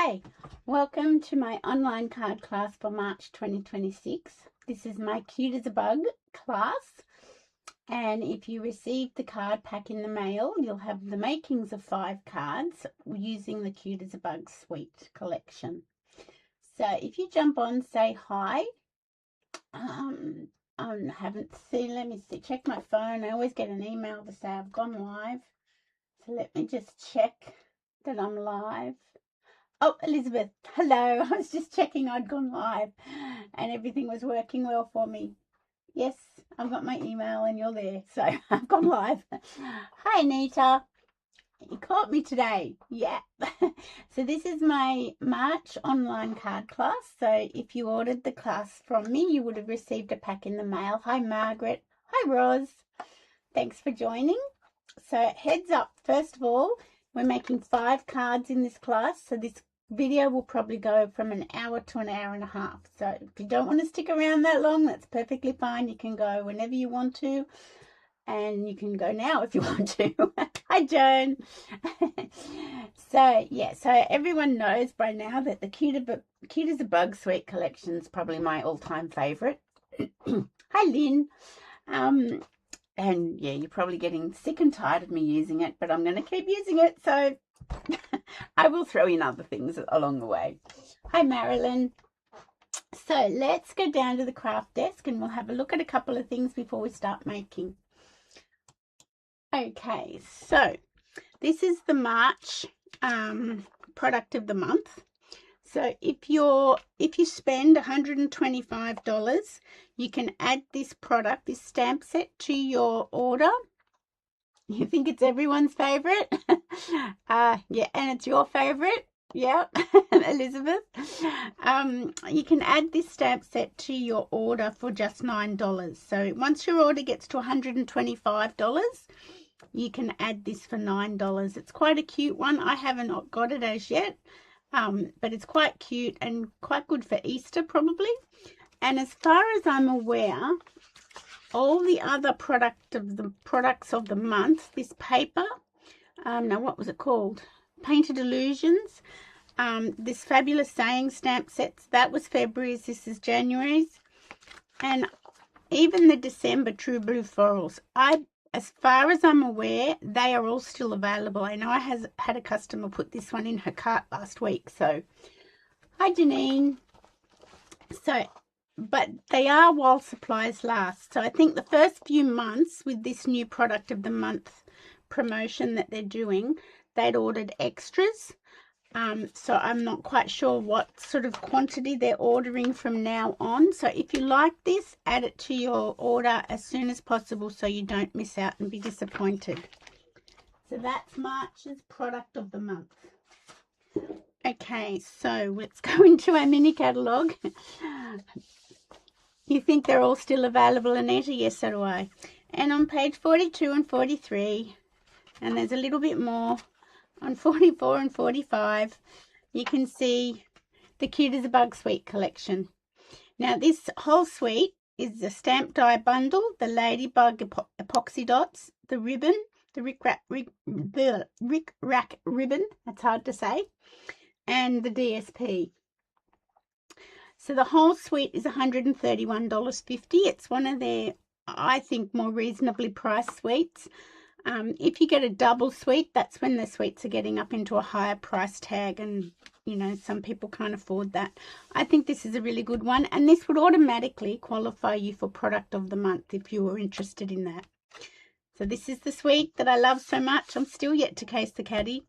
Hi, welcome to my online card class for March 2026. This is my Cute as a Bug class, and if you receive the card pack in the mail, you'll have the makings of 5 cards using the Cute as a Bug suite collection. So if you jump on, say hi. I haven't seen, let me see, check my phone. I always get an email to say I've gone live. So let me just check that I'm live. Oh, Elizabeth, hello. I was just checking I'd gone live and everything was working well for me. Yes, I've got my email and you're there, so I've gone live. Hi, Anita. You caught me today. Yeah. So this is my March online card class. So if you ordered the class from me, you would have received a pack in the mail. Hi, Margaret. Hi, Roz. Thanks for joining. So heads up, first of all, we're making 5 cards in this class. So this video will probably go from an hour to an hour and a half. So if you don't want to stick around that long, that's perfectly fine. You can go whenever you want to, and you can go now if you want to. Hi, Joan. So yeah, so everyone knows by now that the Cute as a Bug Suite collection is probably my all-time favorite. Hi, Lynn. And yeah, you're probably getting sick and tired of me using it, but I'm going to keep using it, so I will throw in other things along the way. Hi, Marilyn. So let's go down to the craft desk and we'll have a look at a couple of things before we start making. Okay, so this is the March product of the month. So if you spend $125, you can add this product, this stamp set, to your order. You think it's everyone's favorite? Yeah, and it's your favorite. Yeah, Elizabeth. You can add this stamp set to your order for just $9. So once your order gets to $125, you can add this for $9. It's quite a cute one. I haven't got it as yet. But it's quite cute and quite good for Easter probably. And as far as I'm aware, all the other products of the month, this paper, now what was it called? Painted Illusions. This fabulous saying stamp sets, that was February's, this is January's. And even the December True Blue Florals, as far as I'm aware, they are all still available. I know I had a customer put this one in her cart last week. So, hi, Janine. So, but they are while supplies last. So I think the first few months with this new product of the month promotion that they're doing, they'd ordered extras. So I'm not quite sure what sort of quantity they're ordering from now on. So if you like this, add it to your order as soon as possible so you don't miss out and be disappointed. So that's March's product of the month. Okay, so let's go into our mini catalogue. You think they're all still available, Anita? Yes, so do I. And on page 42 and 43, and there's a little bit more, on 44 and 45, you can see the Cute as a Bug Suite collection. Now, this whole suite is the stamp die bundle, the ladybug epoxy dots, the ribbon, the Rick Rack ribbon, that's hard to say, and the DSP. So the whole suite is $131.50. It's one of their, I think, more reasonably priced suites. If you get a double suite, that's when the suites are getting up into a higher price tag, and you know, some people can't afford that. I think this is a really good one, and this would automatically qualify you for product of the month if you were interested in that. So this is the suite that I love so much. I'm still yet to case the caddy.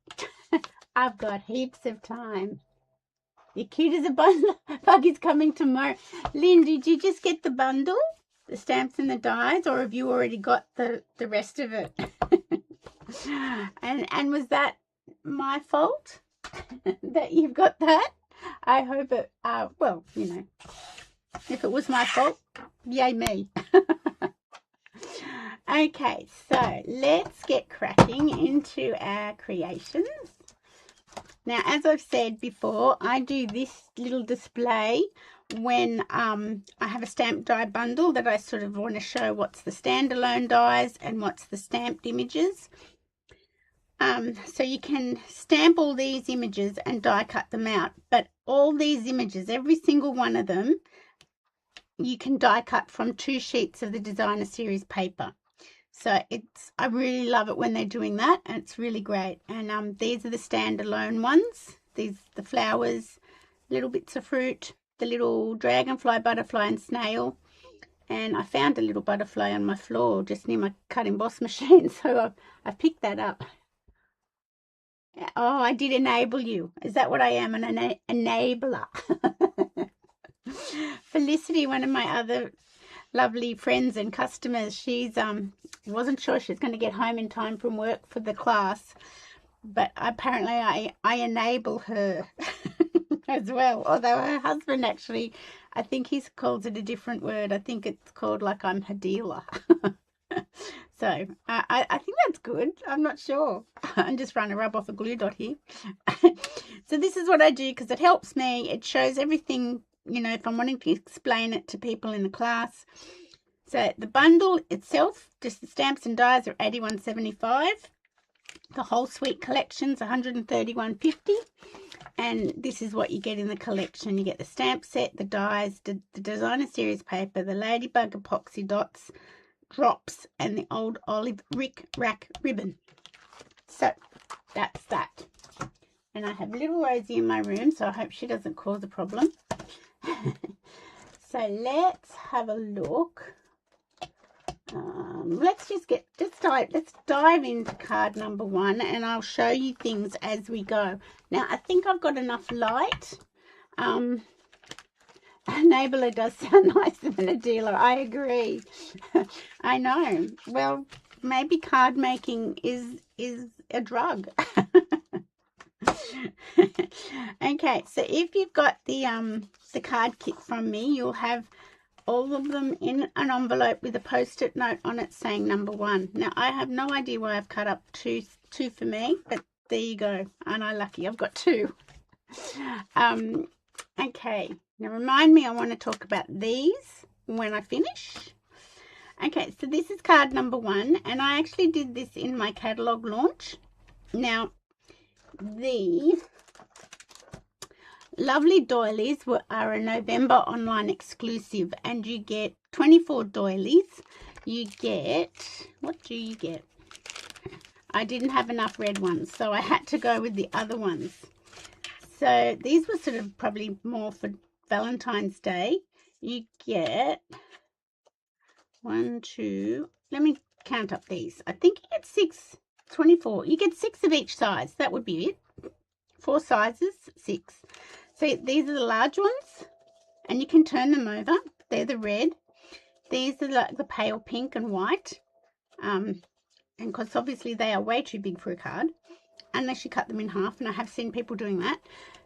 I've got heaps of time. You're cute as a bug is coming tomorrow. Lynn, did you just get the bundle? The stamps and the dies, or have you already got the rest of it? and was that my fault that you've got that? I hope it, well, you know, if it was my fault, yay me. Okay, so let's get cracking into our creations. Now, as I've said before, I do this little display when I have a stamp die bundle that I sort of want to show what's the standalone dies and what's the stamped images. So you can stamp all these images and die cut them out, but all these images, every single one of them, you can die cut from 2 sheets of the designer series paper. So I really love it when they're doing that, and it's really great. And these are the standalone ones. The flowers, little bits of fruit, the little dragonfly, butterfly and snail. And I found a little butterfly on my floor just near my cut emboss machine, so I picked that up. Oh, I did enable you. Is that what I am? An enabler. Felicity, one of my other lovely friends and customers, she's wasn't sure she's going to get home in time from work for the class, but apparently I enable her as well, although her husband actually, I think he calls it a different word. I think it's called like I'm her dealer. So I think that's good. I'm not sure. I'm just trying to rub off a glue dot here. So this is what I do because it helps me. It shows everything, you know, if I'm wanting to explain it to people in the class. So the bundle itself, just the stamps and dies, are $81.75. The whole suite collection's $131.50. And this is what you get in the collection. You get the stamp set, the dies, the designer series paper, the ladybug epoxy dots, drops, and the old olive Rick Rack ribbon. So that's that. And I have little Rosie in my room, so I hope she doesn't cause a problem. So let's have a look. Let's dive into card number 1, and I'll show you things as we go. Now I think I've got enough light. Enabler does sound nicer than a dealer. I agree. I know. Well, maybe card making is a drug. Okay, so if you've got the card kit from me, you'll have all of them in an envelope with a post-it note on it saying number 1. Now I have no idea why I've cut up two for me, but there you go. Aren't I lucky? I've got 2. Okay, now remind me, I want to talk about these when I finish. Okay, so this is card number 1, and I actually did this in my catalogue launch. Now, the lovely doilies are a November online exclusive, and you get 24 doilies. You get, what do you get? I didn't have enough red ones, so I had to go with the other ones. So these were sort of probably more for Valentine's Day. You get 1, 2, let me count up these. I think you get 6, 24. You get 6 of each size. That would be it. 4 sizes, 6. So these are the large ones, and you can turn them over. They're the red. These are like the pale pink and white. And because obviously they are way too big for a card, unless you cut them in half, and I have seen people doing that.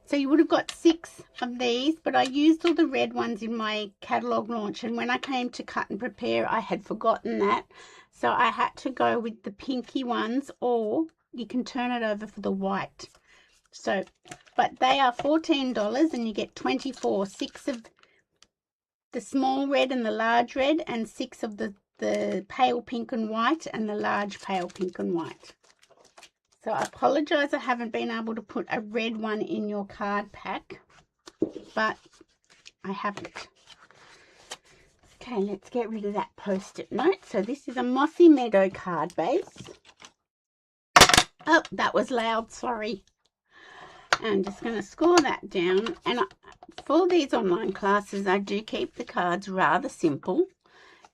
So you would have got 6 of these, but I used all the red ones in my catalogue launch, and when I came to cut and prepare, I had forgotten that. So I had to go with the pinky ones, or you can turn it over for the white. So, but they are $14, and you get 24, 6 of the small red and the large red, and 6 of the pale pink and white and the large pale pink and white. So I apologize I haven't been able to put a red one in your card pack, but I haven't. Okay, let's get rid of that post-it note. So this is a Mossy Meadow card base. Oh, that was loud, sorry. I'm just going to score that down. And for these online classes, I do keep the cards rather simple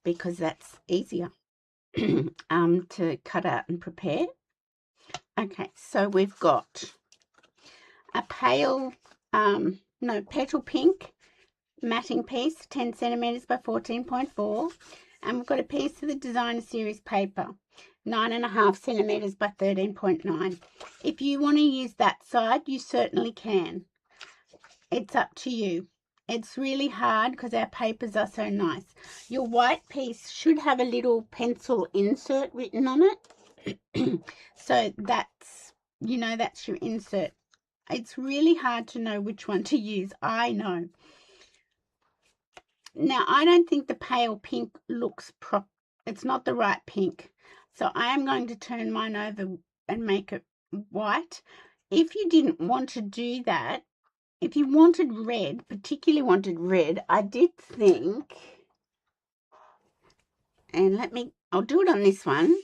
because that's easier to cut out and prepare. Okay, so we've got a pale, petal pink matting piece, 10 centimeters by 14.4, and we've got a piece of the designer series paper, 9.5 centimeters by 13.9. If you want to use that side, you certainly can. It's up to you. It's really hard because our papers are so nice. Your white piece should have a little pencil insert written on it. So that's, that's your insert. It's really hard to know which one to use. I know. Now, I don't think the pale pink looks it's not the right pink. So I am going to turn mine over and make it white. If you didn't want to do that, if you wanted red, particularly wanted red, I did think, and I'll do it on this one.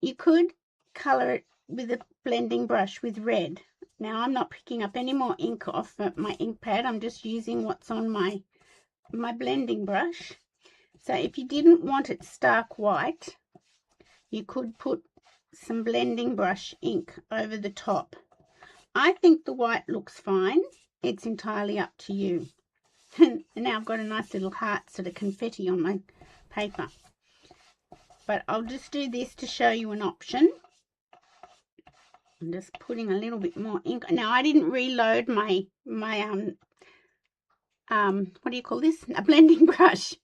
You could colour it with a blending brush with red. Now I'm not picking up any more ink off my ink pad. I'm just using what's on my blending brush. So if you didn't want it stark white, you could put some blending brush ink over the top. I think the white looks fine. It's entirely up to you. And now I've got a nice little heart sort of confetti on my paper. But I'll just do this to show you an option. I'm just putting a little bit more ink. Now I didn't reload my what do you call this? A blending brush.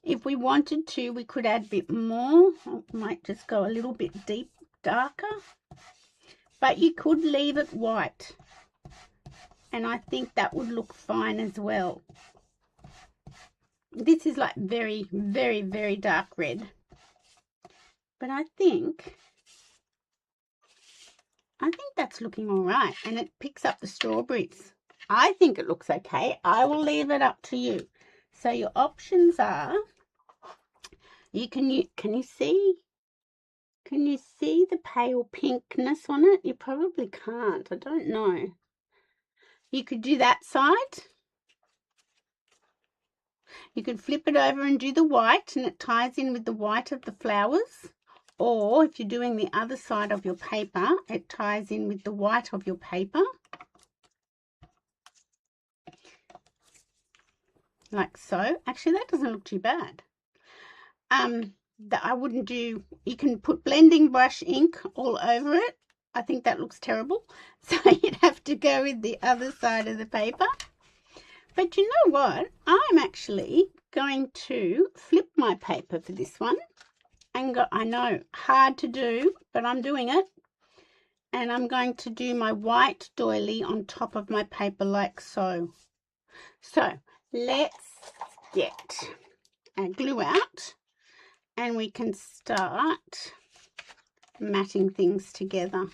If we wanted to, we could add a bit more. I might just go a little bit darker. But you could leave it white. And I think that would look fine as well. This is like very, very, very dark red. But I think that's looking all right. And it picks up the strawberries. I think it looks okay. I will leave it up to you. So your options are, can you see the pale pinkness on it? You probably can't. I don't know. You could do that side. You could flip it over and do the white, and it ties in with the white of the flowers. Or if you're doing the other side of your paper, it ties in with the white of your paper. Like so. Actually, that doesn't look too bad. That I wouldn't do, you can put blending brush ink all over it. I think that looks terrible. So you'd have to go with the other side of the paper. But you know what? I'm actually going to flip my paper for this one. And go, I know, hard to do, but I'm doing it. And I'm going to do my white doily on top of my paper like so. So let's get our glue out and we can start matting things together.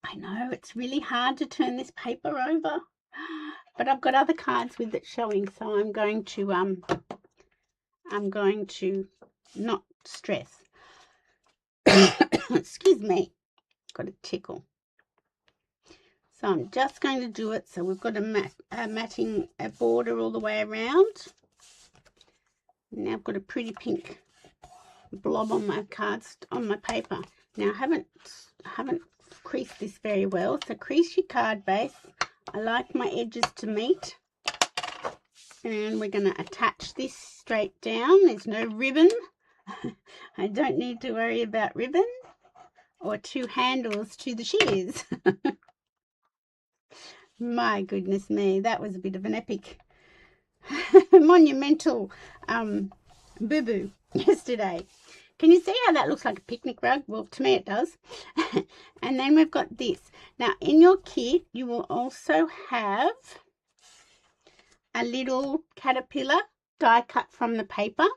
I know it's really hard to turn this paper over, but I've got other cards with it showing, so I'm going to not stress. Excuse me, got a tickle. So I'm just going to do it. So we've got a border all the way around. Now I've got a pretty pink blob on my cards, on my paper. Now I haven't creased this very well. So crease your card base. I like my edges to meet. And we're going to attach this straight down. There's no ribbon. I don't need to worry about ribbon or two handles to the shears. My goodness me, that was a bit of an epic, monumental boo-boo yesterday. Can you see how that looks like a picnic rug? Well, to me it does. And then we've got this. Now, in your kit, you will also have a little caterpillar die cut from the paper.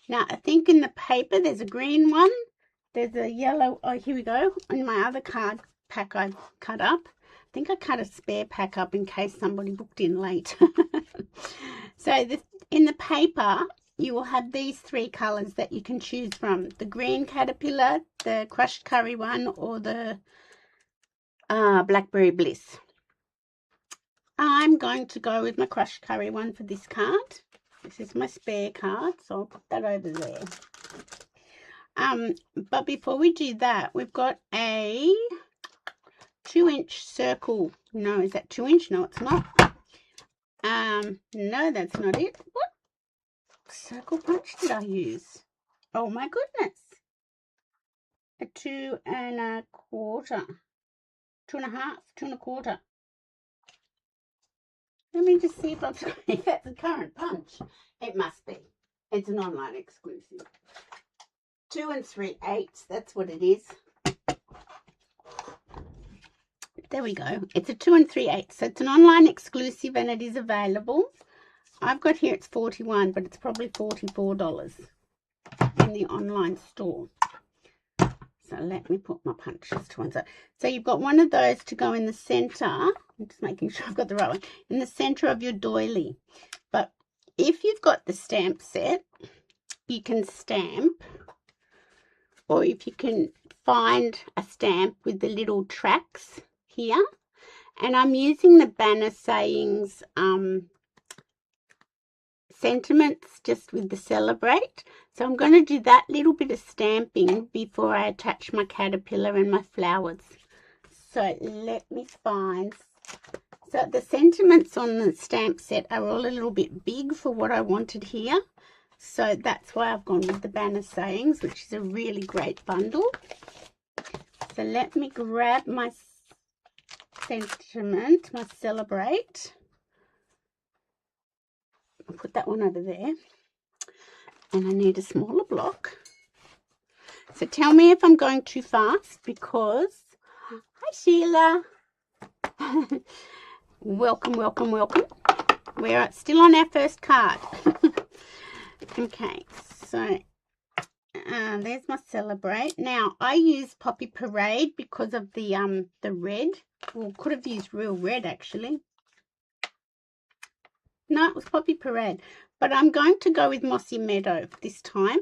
Now, I think in the paper there's a green one. There's a yellow. Oh, here we go. In my other card pack I cut up. I think I cut a spare pack up in case somebody booked in late. So in the paper, you will have these three colours that you can choose from. The green caterpillar, the crushed curry one, or the blackberry bliss. I'm going to go with my crushed curry one for this card. This is my spare card, so I'll put that over there. But before we do that, we've got a 2-inch circle. No, is that 2-inch? No, it's not. No, that's not it. What circle punch did I use? Oh my goodness. A 2 1/4. 2 1/2, 2 1/4. Let me just see if that's a current punch. It must be. It's an online exclusive. 2 3/8. That's what it is. There we go. It's a 2 3/8. So it's an online exclusive and it is available. I've got here it's $41, but it's probably $44 in the online store. So let me put my punches to one side. So you've got one of those to go in the center. I'm just making sure I've got the right one. In the center of your doily. But if you've got the stamp set, you can stamp. Or if you can find a stamp with the little tracks here. And I'm using the banner sayings sentiments just with the celebrate. So I'm going to do that little bit of stamping before I attach my caterpillar and my flowers. So let me find. So the sentiments on the stamp set are all a little bit big for what I wanted here. So that's why I've gone with the banner sayings, which is a really great bundle. So let me grab my sentiment, my celebrate. I'll put that one over there. And I need a smaller block. So tell me if I'm going too fast because... Hi, Sheila. Welcome, welcome, welcome. We're still on our first card. Okay, so there's my celebrate. Now, I use Poppy Parade because of the red. Well, could have used real red, actually. No, it was Poppy Parade. But I'm going to go with Mossy Meadow this time.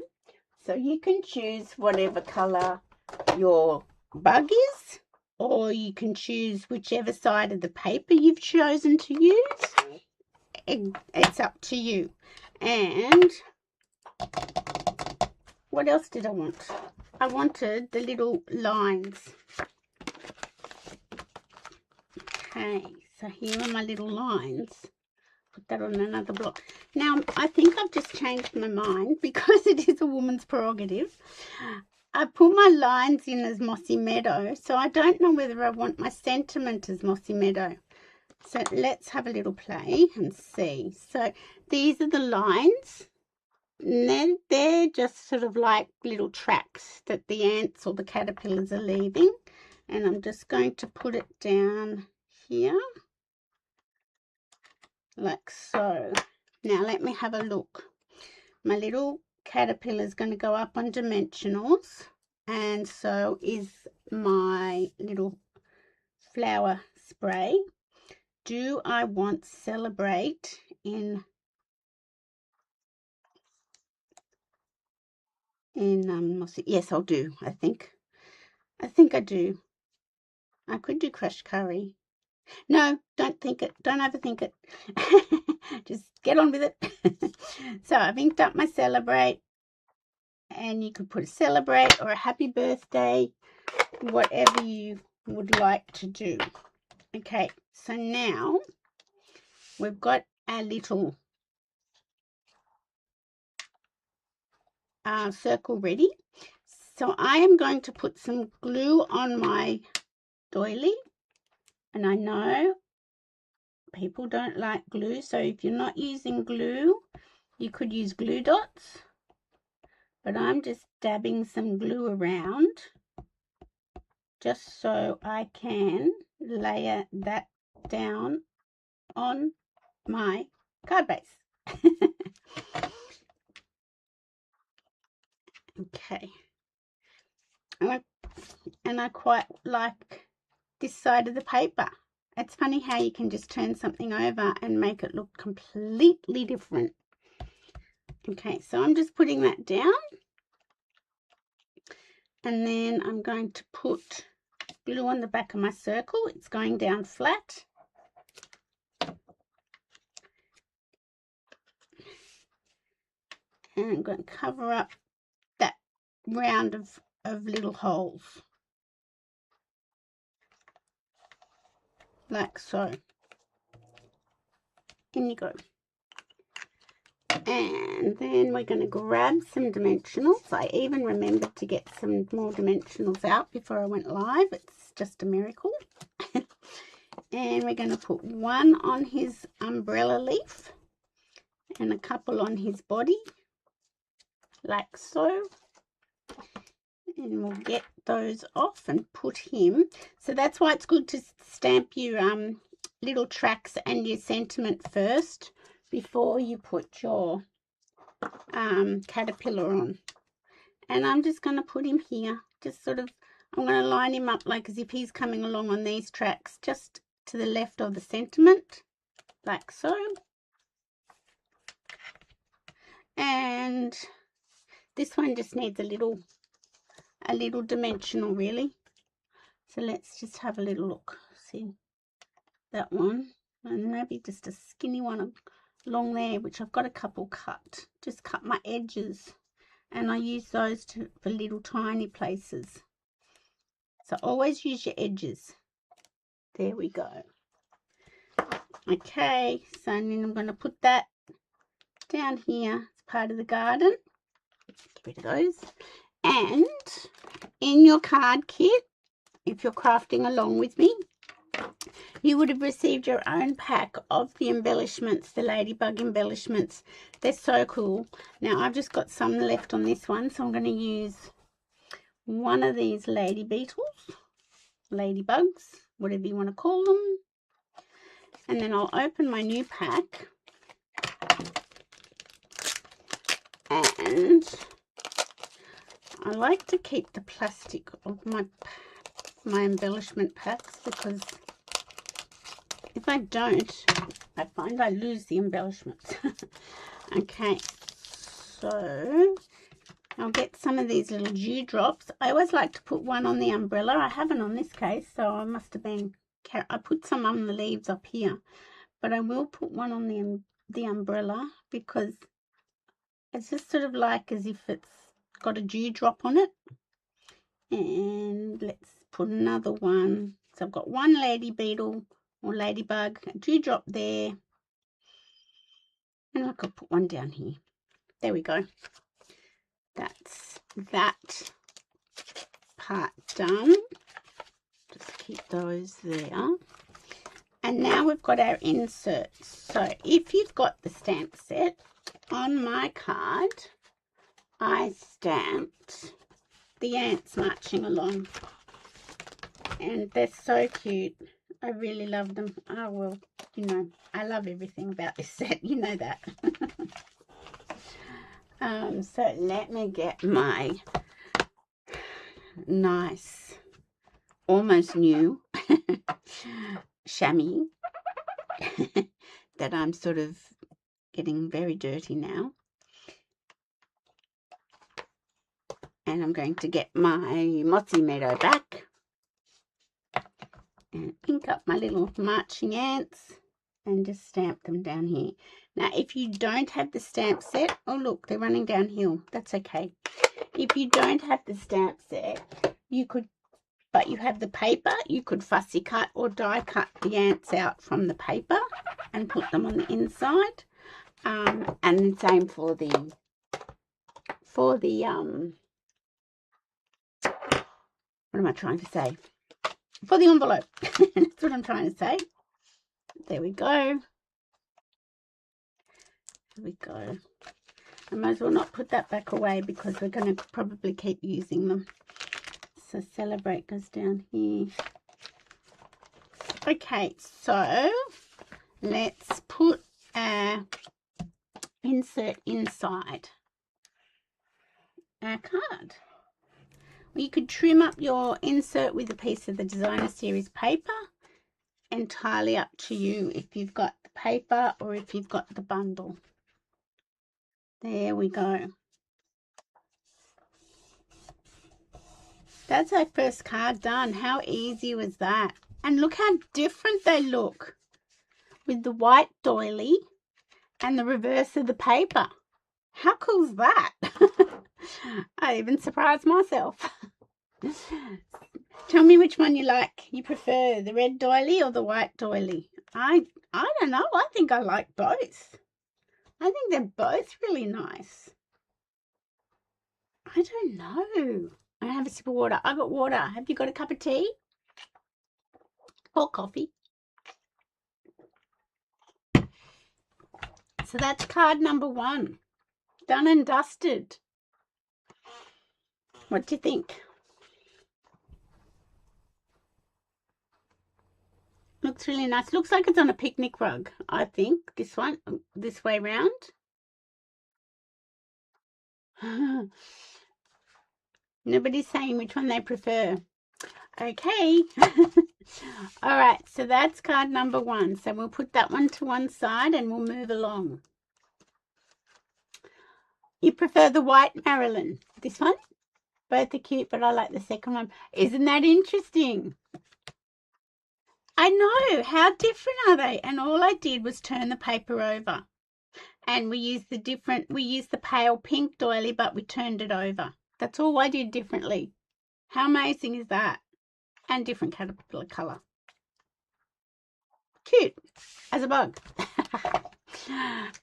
So you can choose whatever colour your bug is. Or you can choose whichever side of the paper you've chosen to use. It's up to you. And what else did I want? I wanted the little lines. Okay, so here are my little lines. Put that on another block. Now, I think I've just changed my mind because it is a woman's prerogative. I put my lines in as Mossy Meadow, so I don't know whether I want my sentiment as Mossy Meadow. So let's have a little play and see. So these are the lines. And then they're just sort of like little tracks that the ants or the caterpillars are leaving. And I'm just going to put it down here. Like so. Now let me have a look. My little caterpillar is going to go up on dimensionals, and so is my little flower spray. Do I want celebrate in yes, I'll do. I think I do. I could do crushed curry. No, don't think it. Don't overthink it. Just get on with it. So I've inked up my celebrate. And you could put a celebrate or a happy birthday. Whatever you would like to do. Okay, so now we've got our little circle ready. So I am going to put some glue on my doily. And I know people don't like glue, so if you're not using glue, you could use glue dots. But I'm just dabbing some glue around just so I can layer that down on my card base. Okay. And I quite like this side of the paper. It's funny how you can just turn something over and make it look completely different. Okay, so I'm just putting that down. And then I'm going to put glue on the back of my circle. It's going down flat. And I'm going to cover up that round of little holes. Like so. In you go. And then we're going to grab some dimensionals. I even remembered to get some more dimensionals out before I went live. It's just a miracle. And we're going to put one on his umbrella leaf and a couple on his body, like so. And we'll get those off and put him. So that's why it's good to stamp your little tracks and your sentiment first before you put your caterpillar on. And I'm just going to put him here just sort of, I'm going to line him up like as if he's coming along on these tracks, just to the left of the sentiment, like so. And this one just needs a little dimensional, really. So let's just have a little look. See that one, and maybe just a skinny one along there, which I've got a couple cut. Just cut my edges, and I use those for little tiny places. So always use your edges. There we go. Okay, so then I'm going to put that down here as part of the garden. Get rid of those. And in your card kit, if you're crafting along with me, you would have received your own pack of the embellishments, the ladybug embellishments. They're so cool. Now I've just got some left on this one, so I'm going to use one of these lady beetles, ladybugs, whatever you want to call them. And then I'll open my new pack. And I like to keep the plastic of my embellishment packs, because if I don't, I find I lose the embellishments. Okay, so I'll get some of these little dewdrops. I always like to put one on the umbrella. I haven't on this case, so I must have been, I put some on the leaves up here, but I will put one on the umbrella, because it's just sort of like as if it's got a dewdrop on it. And let's put another one. So I've got one lady beetle or ladybug, a dewdrop there, and I could put one down here. There we go. That's that part done. Just keep those there. And now we've got our inserts. So if you've got the stamp set, on my card I stamped the ants marching along, and they're so cute. I really love them. Oh, well, you know, I love everything about this set, you know that. So let me get my nice, almost new chamois that I'm sort of getting very dirty now. And I'm going to get my Mossy Meadow back and ink up my little marching ants and just stamp them down here. Now, if you don't have the stamp set, oh look, they're running downhill. That's okay. If you don't have the stamp set, you could, but you have the paper, you could fussy cut or die cut the ants out from the paper and put them on the inside. And the same for the what am I trying to say? For the envelope. That's what I'm trying to say. There we go. There we go. I might as well not put that back away, because we're going to probably keep using them. So Celebrate goes down here. Okay, so let's put our insert inside our card. Well, you could trim up your insert with a piece of the Designer Series paper. Entirely up to you if you've got the paper or if you've got the bundle. There we go. That's our first card done. How easy was that? And look how different they look with the white doily and the reverse of the paper. How cool is that? I even surprised myself. Tell me which one you like. You prefer the red doily or the white doily? I don't know. I think I like both. I think they're both really nice. I don't know. I have a sip of water. I got water. Have you got a cup of tea? Or coffee? So that's card number 1. Done and dusted. What do you think? Looks really nice. Looks like it's on a picnic rug, I think. This one, this way round. Nobody's saying which one they prefer. Okay. All right, so that's card number 1. So we'll put that one to one side and we'll move along. You prefer the white Marilyn? This one? Both are cute, but I like the second one. Isn't that interesting? I know. How different are they? And all I did was turn the paper over. And we used the pale pink doily, but we turned it over. That's all I did differently. How amazing is that? And different caterpillar colour. Cute as a bug.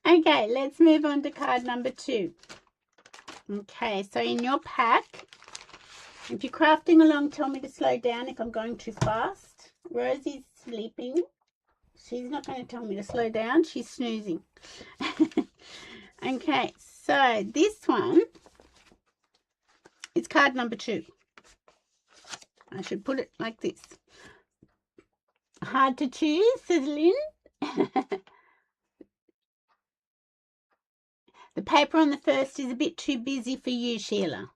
Okay, let's move on to card number 2. Okay, so in your pack, if you're crafting along, tell me to slow down if I'm going too fast. Rosie's sleeping. She's not going to tell me to slow down. She's snoozing. Okay, so this one is card number 2. I should put it like this. Hard to choose, says Lynn. The paper on the first is a bit too busy for you, Sheila.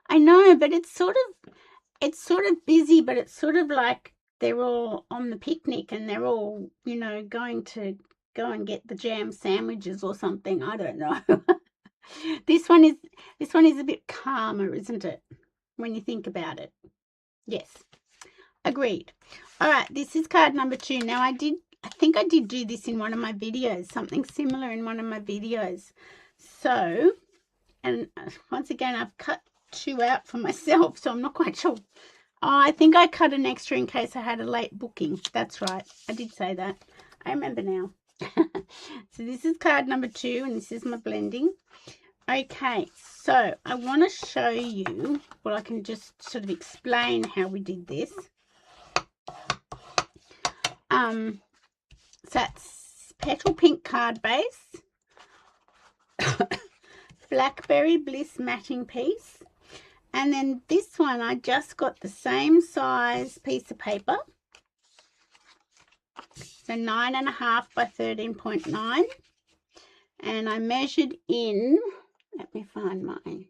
I know, but it's sort of busy, but it's sort of like they're all on the picnic and they're all, you know, going to go and get the jam sandwiches or something. I don't know. This one is a bit calmer, isn't it? When you think about it. Yes. Agreed. All right, this is card number 2. Now I think I did do this in one of my videos, something similar in one of my videos. So, and once again, I've cut 2 out for myself, so I'm not quite sure. Oh, I think I cut an extra in case I had a late booking. That's right. I did say that. I remember now. So this is card number 2, and this is my blending. Okay, so I want to show you, well, I can just sort of explain how we did this. So that's petal pink card base, blackberry bliss matting piece, and then this one I just got the same size piece of paper, so 9.5 by 13.9, and I measured in, let me find mine,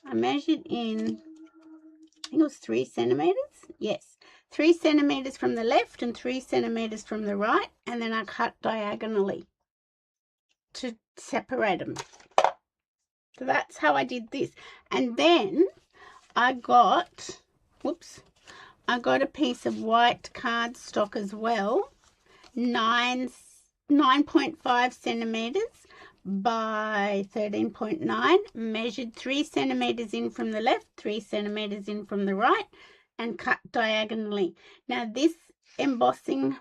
I measured in, I think it was 3 centimeters, yes, 3 centimeters from the left and 3 centimeters from the right, and then I cut diagonally to separate them. So that's how I did this. And then I got, whoops, I got a piece of white cardstock as well, 9.5 centimeters by 13.9, measured 3 centimeters in from the left, 3 centimeters in from the right, and cut diagonally. Now this embossing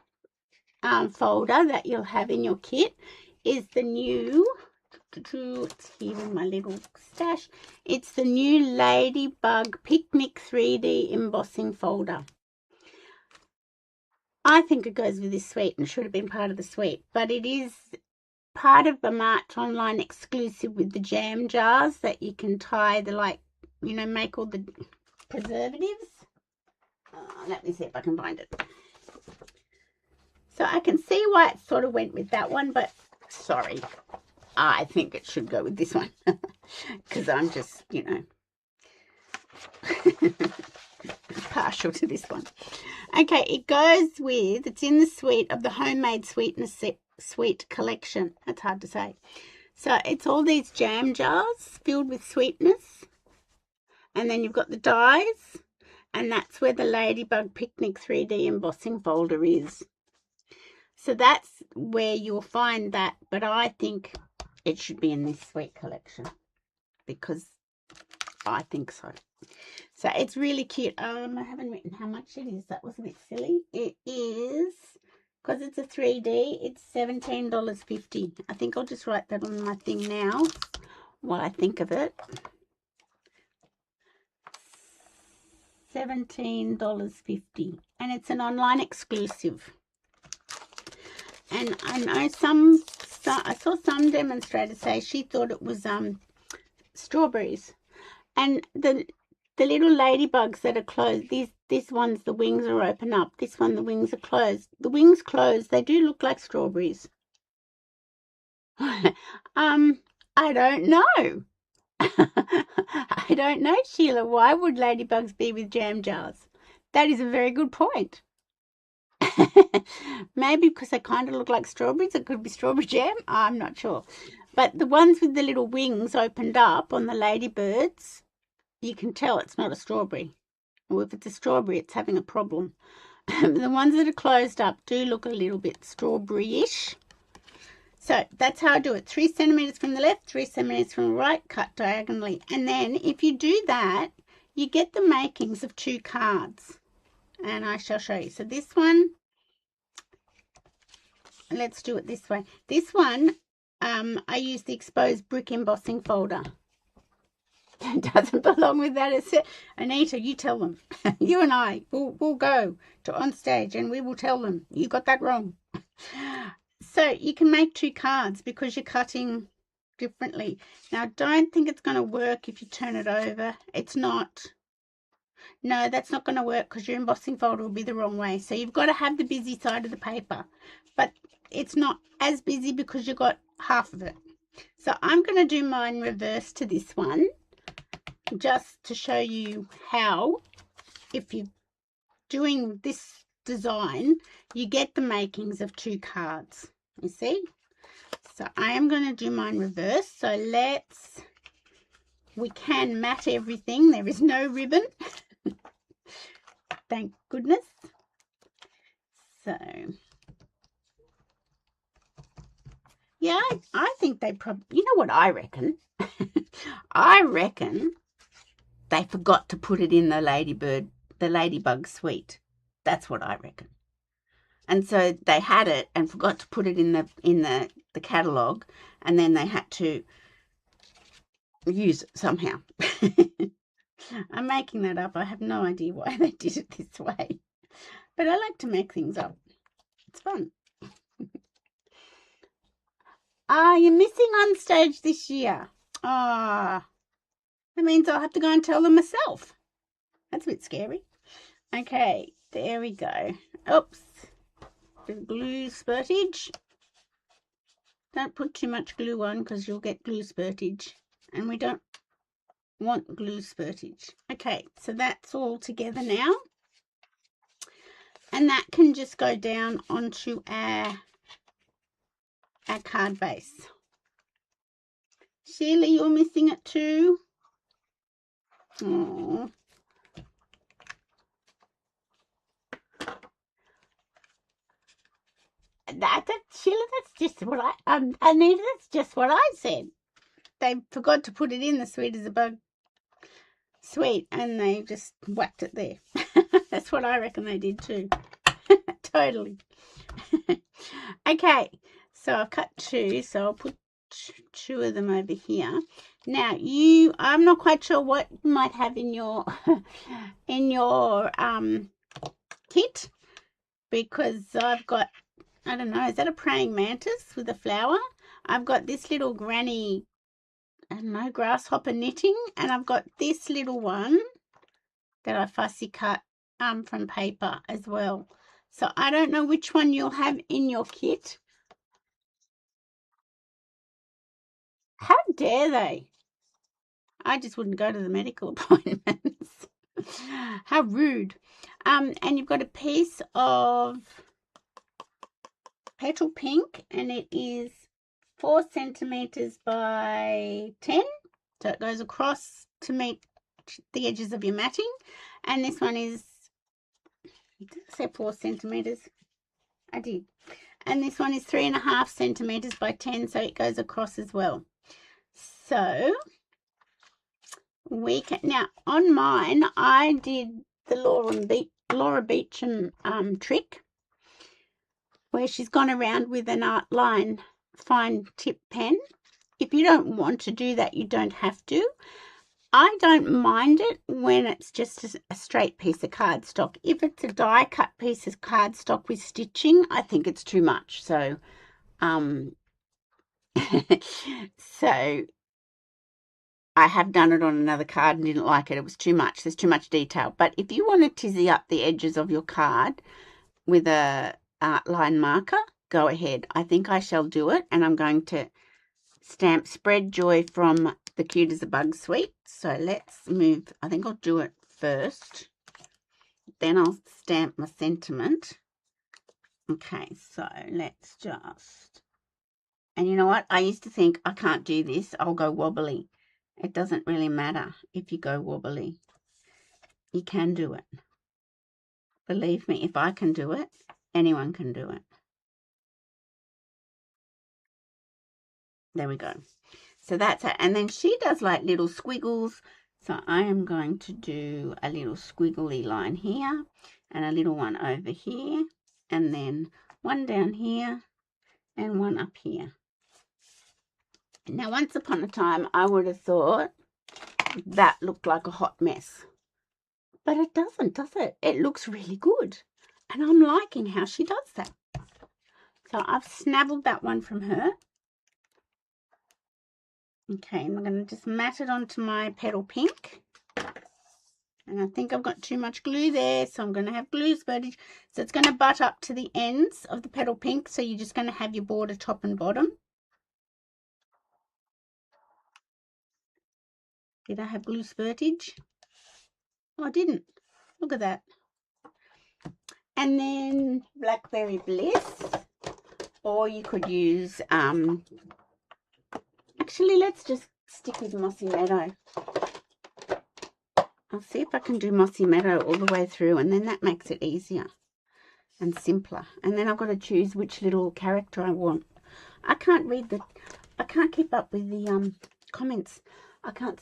folder that you'll have in your kit is the new, it's here in my little stash, it's the new Ladybug Picnic 3D embossing folder. I think it goes with this suite and should have been part of the suite, but it is part of the March online exclusive with the jam jars that you can tie the, like, you know, make all the preservatives. Let me see if I can find it. So I can see why it sort of went with that one, but sorry, I think it should go with this one because I'm just, you know, partial to this one. Okay, it goes with, it's in the suite of the Homemade Sweetness Sweet collection. That's hard to say. So it's all these jam jars filled with sweetness, and then you've got the dies, and that's where the Ladybug Picnic 3D embossing folder is. So that's where you'll find that, but I think it should be in this sweet collection because I think so. So it's really cute. I haven't written how much it is. That was a bit silly. It is, because it's a 3D, it's $17.50. I think I'll just write that on my thing now while I think of it. $17.50, and it's an online exclusive. And I know I saw some demonstrators say she thought it was strawberries, and the little ladybugs that are closed, this one's the wings are open up, this one the wings are closed. The wings closed, they do look like strawberries. I don't know. I don't know, Sheila. Why would ladybugs be with jam jars? That is a very good point. Maybe because they kind of look like strawberries. It could be strawberry jam. I'm not sure. But the ones with the little wings opened up on the ladybirds, you can tell it's not a strawberry. Or if it's a strawberry, it's having a problem. The ones that are closed up do look a little bit strawberry-ish. So that's how I do it. 3 centimeters from the left, 3 centimeters from the right, cut diagonally. And then if you do that, you get the makings of 2 cards. And I shall show you. So this one, let's do it this way. This one, I use the exposed brick embossing folder. It doesn't belong with that. It's Anita, you tell them. You and I will go to on stage and we will tell them you got that wrong. So you can make 2 cards because you're cutting differently. Now, I don't think it's going to work if you turn it over. It's not. No, that's not going to work because your embossing folder will be the wrong way. So you've got to have the busy side of the paper. But it's not as busy because you've got half of it. So I'm going to do mine reverse to this one, just to show you how, if you're doing this design, you get the makings of 2 cards. You see? So I am going to do mine reverse. So we can mat everything. There is no ribbon. Thank goodness. So, yeah, I think they probably, you know what I reckon? I reckon they forgot to put it in the ladybug suite. That's what I reckon. And so they had it and forgot to put it in the catalogue, and then they had to use it somehow. I'm making that up. I have no idea why they did it this way. But I like to make things up. It's fun. You're missing on stage this year. That means I'll have to go and tell them myself. That's a bit scary. Okay, there we go. Oops. Bit of glue spurtage. Don't put too much glue on because you'll get glue spurtage. And we don't want glue spurtage. Okay, so that's all together now. And that can just go down onto our card base. Sheila, you're missing it too. Oh. Sheila, that's just what Anita, that's just what I said. They forgot to put it in the sweet as a bug suite, and they just whacked it there. That's what I reckon they did too. Totally. Okay, so I've cut 2, so I'll put 2 of them over here. Now I'm not quite sure what you might have in your kit, because I've got, I don't know, is that a praying mantis with a flower? I've got this little granny, I don't know, grasshopper knitting, and I've got this little one that I fussy cut from paper as well. So I don't know which one you'll have in your kit. How dare they? I just wouldn't go to the medical appointments. How rude. And you've got a piece of petal pink, and it is 4 centimeters by 10. So it goes across to meet the edges of your matting. And this one is, did I say 4 centimeters? I did. And this one is 3.5 centimeters by 10, so it goes across as well. So we can, now on mine, I did the Laura Beecham trick, where she's gone around with an outline fine tip pen. If you don't want to do that, you don't have to. I don't mind it when it's just a straight piece of cardstock. If it's a die cut piece of cardstock with stitching, I think it's too much. So, so I have done it on another card and didn't like it. It was too much. There's too much detail. But if you want to tizzy up the edges of your card with a line marker, go ahead. I think I shall do it, and I'm going to stamp Spread Joy from the Cute as a Bug suite. So let's move. I think I'll do it first. Then I'll stamp my sentiment. Okay, so let's just... And you know what? I used to think I can't do this. I'll go wobbly. It doesn't really matter if you go wobbly. You can do it. Believe me, if I can do it, anyone can do it. There we go. So that's it. And then she does like little squiggles. So I am going to do a little squiggly line here and a little one over here. And then one down here and one up here. Now, once upon a time, I would have thought that looked like a hot mess. But it doesn't, does it? It looks really good. And I'm liking how she does that. So I've snabbled that one from her. Okay, and I'm going to just mat it onto my petal pink. And I think I've got too much glue there, so I'm going to have glue spurtage. So it's going to butt up to the ends of the petal pink. So you're just going to have your border top and bottom. Did I have glue spurtage? Oh, I didn't. Look at that. And then Blackberry Bliss. Or you could use, actually, let's just stick with Mossy Meadow. I'll see if I can do Mossy Meadow all the way through, and then that makes it easier and simpler. And then I've got to choose which little character I want. I can't keep up with the comments. I can't.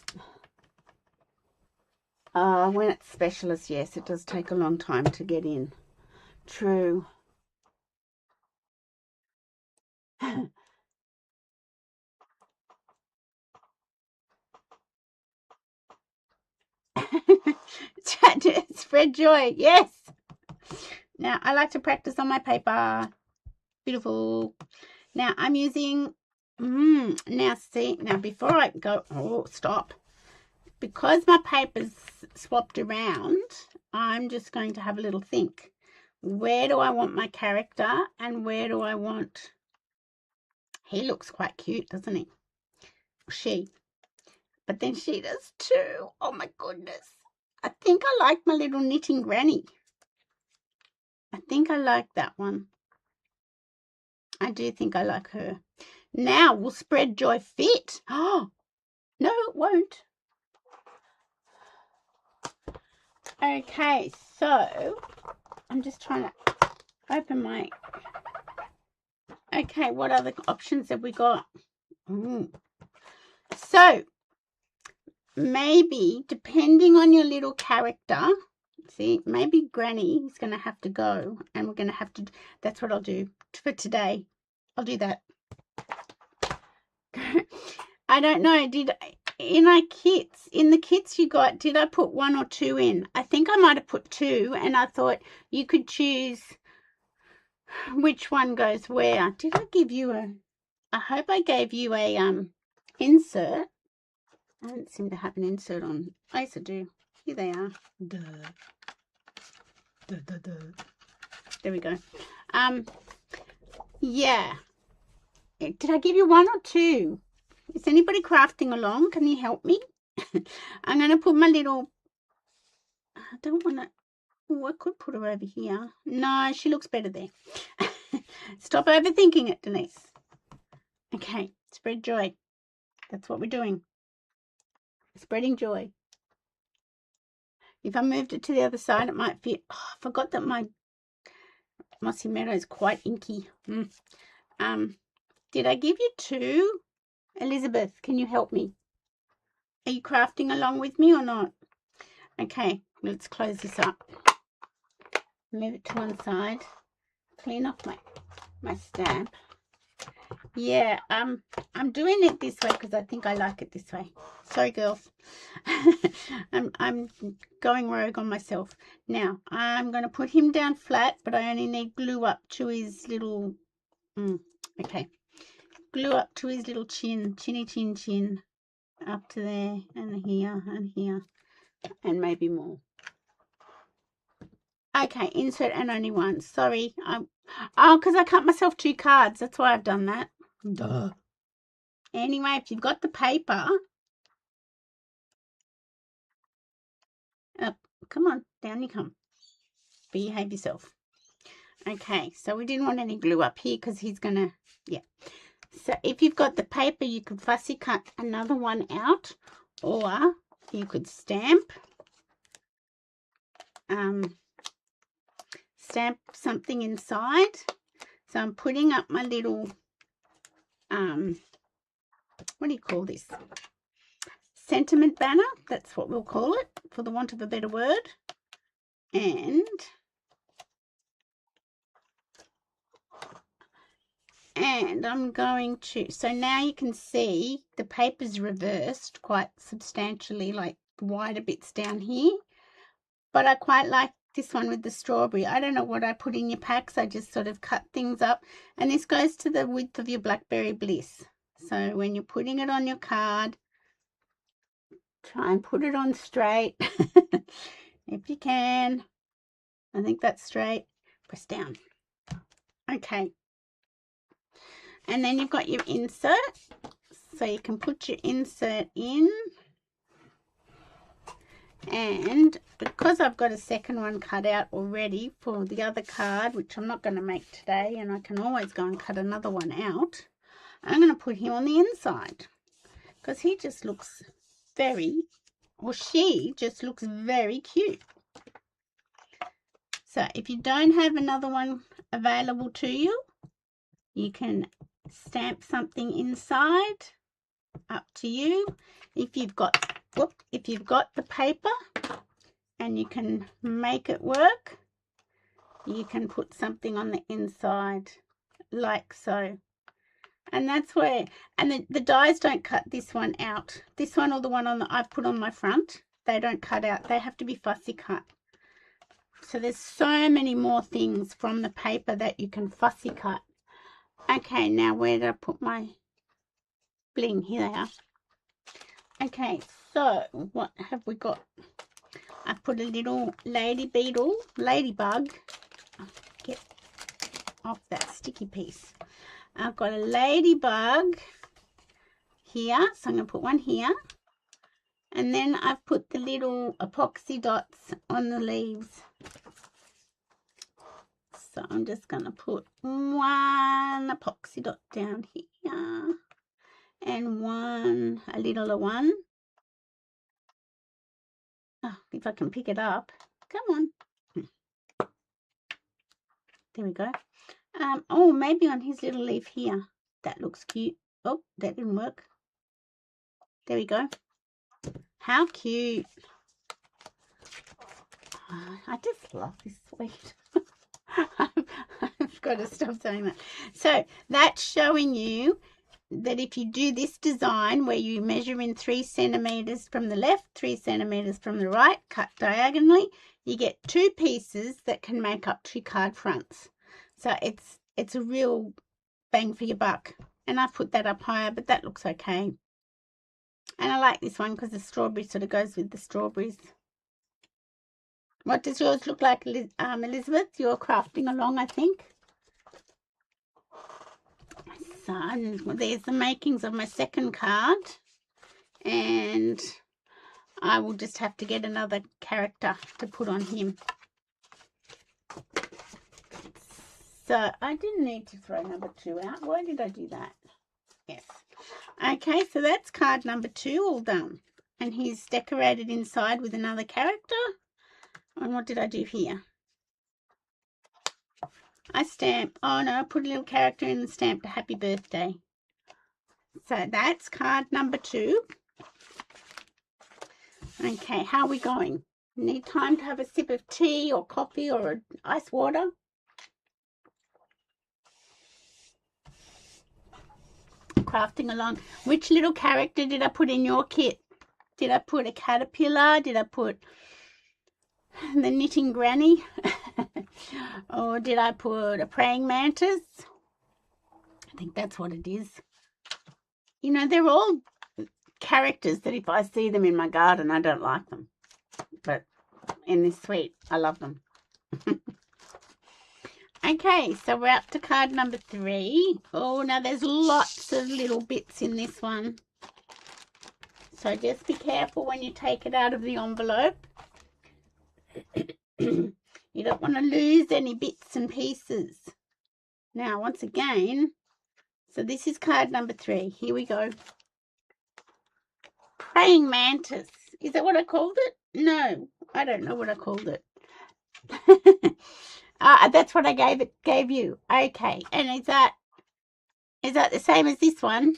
When it's specialist, yes, it does take a long time to get in. True. Spread joy, yes. Now, I like to practice on my paper. Beautiful. Now, I'm using, now see, now before I go, oh, stop. Because my paper's swapped around, I'm just going to have a little think. Where do I want my character and where do I want... He looks quite cute, doesn't he? She. But then she does too. Oh, my goodness. I think I like my little knitting granny. I think I like that one. I do think I like her. Now, will Spread Joy fit? Oh, no, it won't. Okay, so I'm just trying to open my... Okay, what other options have we got? So, maybe, depending on your little character, see, maybe Granny is going to have to go, and we're going to have to... That's what I'll do for today. I'll do that. I don't know, in the kits you got, did I put 1 or 2 in? I think I might have put 2, and I thought you could choose which one goes where. Did I give you I hope I gave you a insert. I don't seem to have an insert on. I used to do. Here they are. Duh. Duh, duh, duh. There we go. Yeah. Did I give you 1 or 2? Is anybody crafting along? Can you help me? I'm going to put my little... I don't want to... Oh, I could put her over here. No, she looks better there. Stop overthinking it, Denise. Okay, spread joy. That's what we're doing. Spreading joy. If I moved it to the other side, it might fit. Oh, I forgot that my Mossy Meadow is quite inky. Did I give you 2? Elizabeth, can you help me? Are you crafting along with me or not? Okay, let's close this up. Move it to one side. Clean off my stamp. Yeah, I'm doing it this way because I think I like it this way. Sorry, girls. I'm going rogue on myself. Now, I'm going to put him down flat, but I only need glue up to his little... okay. Glue up to his little chin. Chinny chin chin. Up to there and here, and maybe more. Okay, insert and only one. Sorry. Oh, because I cut myself 2 cards. That's why I've done that. Duh. Anyway, if you've got the paper, come on, down you come. Behave yourself. Okay, so we didn't want any glue up here because he's going to, yeah. So if you've got the paper, you could fussy cut another one out, or you could stamp something inside. So I'm putting up my little, what do you call this? Sentiment banner. That's what we'll call it, for the want of a better word. And I'm going to, so now you can see the paper's reversed quite substantially, like wider bits down here. But I quite like this one with the strawberry. I don't know what I put in your packs. I just sort of cut things up. And this goes to the width of your Blackberry Bliss. So when you're putting it on your card, try and put it on straight. If you can. I think that's straight. Press down. Okay. And then you've got your insert. So you can put your insert in. And because I've got a second one cut out already for the other card, which I'm not going to make today, and I can always go and cut another one out, I'm going to put him on the inside because he just looks very, or she just looks very cute. So if you don't have another one available to you, you can stamp something inside, up to you. If you've got the paper and you can make it work, you can put something on the inside like so. And that's where, and the dies don't cut this one out. This one or the one I've put on my front, they don't cut out. They have to be fussy cut. So there's so many more things from the paper that you can fussy cut. Okay, now where did I put my bling? Here they are. Okay, so what have we got? I put a little ladybug. Get off that sticky piece. I've got a ladybug here, so I'm going to put one here. And then I've put the little epoxy dots on the leaves. So I'm just going to put one epoxy dot down here. And a littler one. Oh, if I can pick it up. Come on. There we go. Oh, maybe on his little leaf here. That looks cute. Oh, that didn't work. There we go. How cute. Oh, I just love this sweet. I've got to stop saying that. So that's showing you that if you do this design where you measure in 3 centimeters from the left, 3 centimeters from the right, cut diagonally, you get 2 pieces that can make up 2 card fronts. So it's a real bang for your buck. And I've put that up higher, but that looks okay. And I like this one because the strawberry sort of goes with the strawberries. What does yours look like, Elizabeth? You're crafting along, I think. So there's the makings of my second card. And I will just have to get another character to put on him. So I didn't need to throw number 2 out. Why did I do that? Yes. Okay, so that's card number 2 all done. And he's decorated inside with another character. And what did I do here? I stamped, oh no, I put a little character in and stamped a happy birthday. So that's card number 2. Okay, how are we going? Need time to have a sip of tea or coffee or ice water? Crafting along. Which little character did I put in your kit? Did I put a caterpillar? Did I put the knitting granny? Or did I put a praying mantis? I think that's what it is. You know, they're all characters that if I see them in my garden, I don't like them. But in this suite, I love them. Okay, so we're up to card number 3. Oh, now there's lots of little bits in this one. So just be careful when you take it out of the envelope. You don't want to lose any bits and pieces. Now, once again, so this is card number 3. Here we go. Praying mantis. Is that what I called it? No, I don't know what I called it. That's what I gave you. Okay, and is that the same as this one?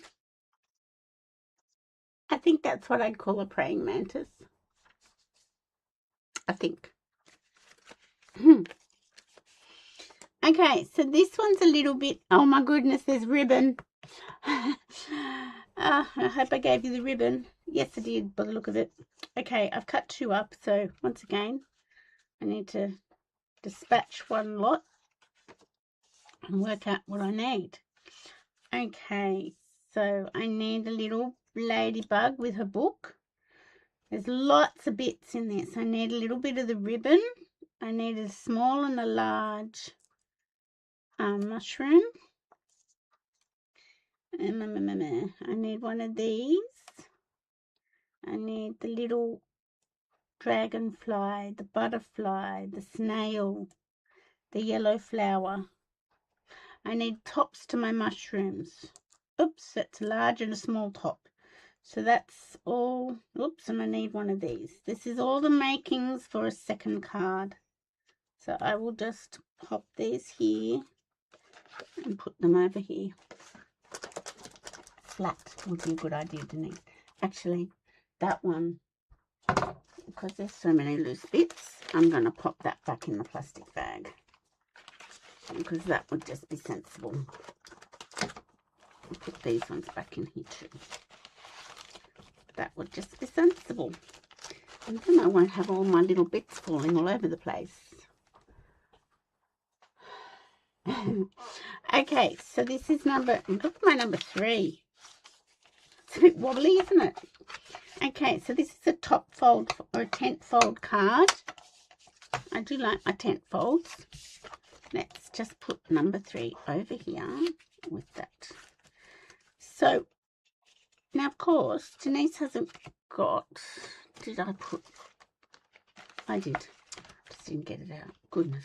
I think that's what I'd call a praying mantis. I think. Okay, so this one's a little bit, oh my goodness, there's ribbon. I hope I gave you the ribbon. Yes, I did, by the look of it. Okay, I've cut 2 up, so once again, I need to dispatch one lot and work out what I need. Okay, so I need a little ladybug with her book. There's lots of bits in this. I need a little bit of the ribbon. I need a small and a large mushroom. I need one of these. I need the little dragonfly, the butterfly, the snail, the yellow flower. I need tops to my mushrooms. Oops, that's a large and a small top. So that's all. Oops, and I need one of these. This is all the makings for a second card. So I will just pop these here and put them over here. Flat would be a good idea, didn't it? Actually, that one, because there's so many loose bits, I'm going to pop that back in the plastic bag, because that would just be sensible. I'll put these ones back in here too. That would just be sensible. And then I won't have all my little bits falling all over the place. Okay, so this is look at my number 3. It's a bit wobbly, isn't it? Okay, so this is a top fold or a tent fold card. I do like my tent folds. Let's just put number 3 over here with that. So now, of course, Denise hasn't got. Did I put? I did. Just didn't get it out. Goodness.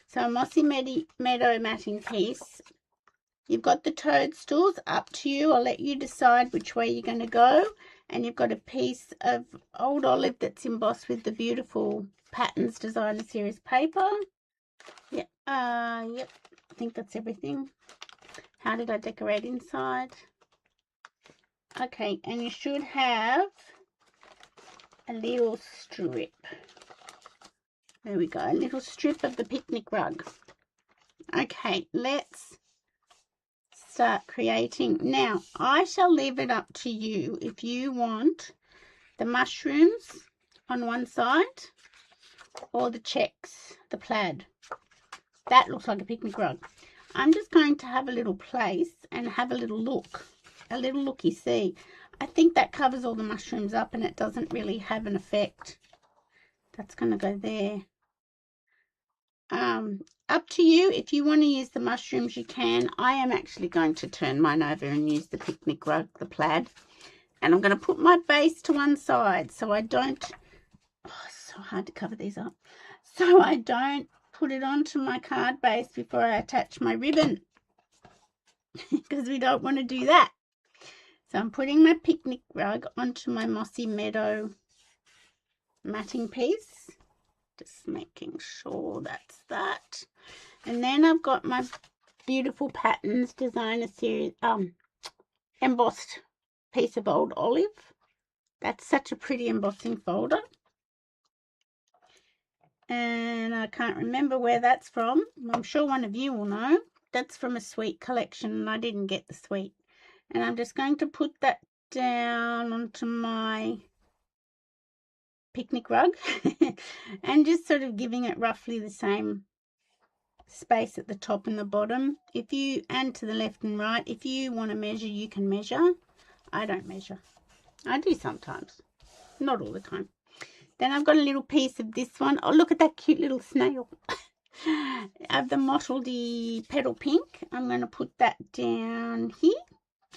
So a mossy meadow matting piece. You've got the toadstools, up to you. I'll let you decide which way you're going to go. And you've got a piece of old olive that's embossed with the beautiful Patterns Designer Series paper. Yep. Yep. I think that's everything. How did I decorate inside? Okay, and you should have a little strip. There we go, a little strip of the picnic rug. Okay, let's start creating. Now, I shall leave it up to you if you want the mushrooms on one side or the checks, the plaid. That looks like a picnic rug. I'm just going to have a little place and have a little look. A little looky-see. I think that covers all the mushrooms up and it doesn't really have an effect. That's going to go there. Up to you. If you want to use the mushrooms, you can. I am actually going to turn mine over and use the picnic rug, the plaid. And I'm going to put my base to one side so I don't... Oh, it's so hard to cover these up. So I don't put it onto my card base before I attach my ribbon. Because we don't want to do that. So I'm putting my picnic rug onto my mossy meadow matting piece. Just making sure that's that. And then I've got my beautiful Patterns Designer Series embossed piece of old olive. That's such a pretty embossing folder. And I can't remember where that's from. I'm sure one of you will know. That's from a sweet collection and I didn't get the sweet. And I'm just going to put that down onto my picnic rug and just sort of giving it roughly the same space at the top and the bottom. If you, and to the left and right, if you want to measure, you can measure. I don't measure. I do sometimes, not all the time. Then I've got a little piece of this one. Oh, look at that cute little snail. Of the mottledy petal pink. I'm going to put that down here,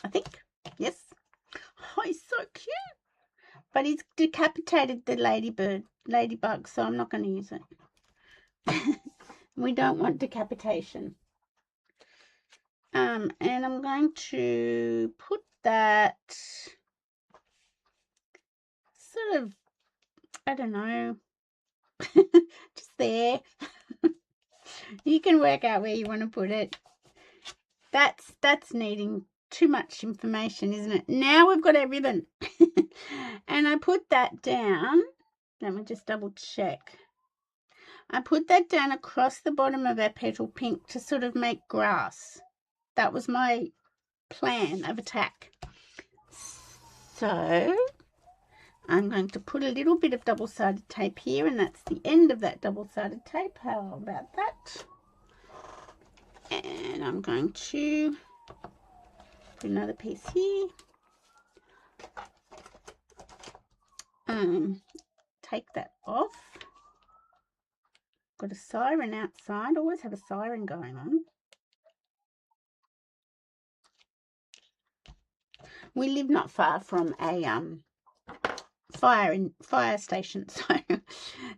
I think. Yes. Oh, he's so cute. But he's decapitated the ladybug, so I'm not going to use it. We don't want decapitation. And I'm going to put that sort of, I don't know, just there. You can work out where you want to put it. That's needing too much information, isn't it? Now we've got our ribbon. And I put that down. Let me just double check. I put that down across the bottom of our petal pink to sort of make grass. That was my plan of attack. So I'm going to put a little bit of double-sided tape here, and that's the end of that double-sided tape. How about that? And I'm going to put another piece here. Take that off. Got a siren outside. Always have a siren going on. We live not far from a fire station, so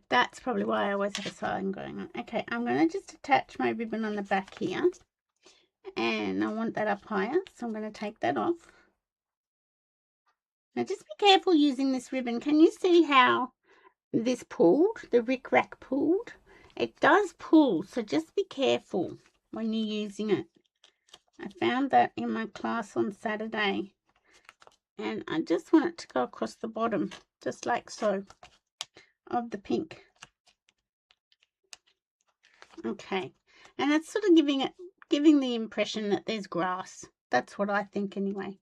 that's probably why I always have a siren going on. Okay, I'm going to just attach my ribbon on the back here, and I want that up higher, so I'm going to take that off. Now just be careful using this ribbon. Can you see how this pulled, the rick-rack pulled? It does pull, so just be careful when you're using it. I found that in my class on Saturday, and I just want it to go across the bottom, just like so, of the pink. Okay, and that's sort of giving the impression that there's grass. That's what I think anyway.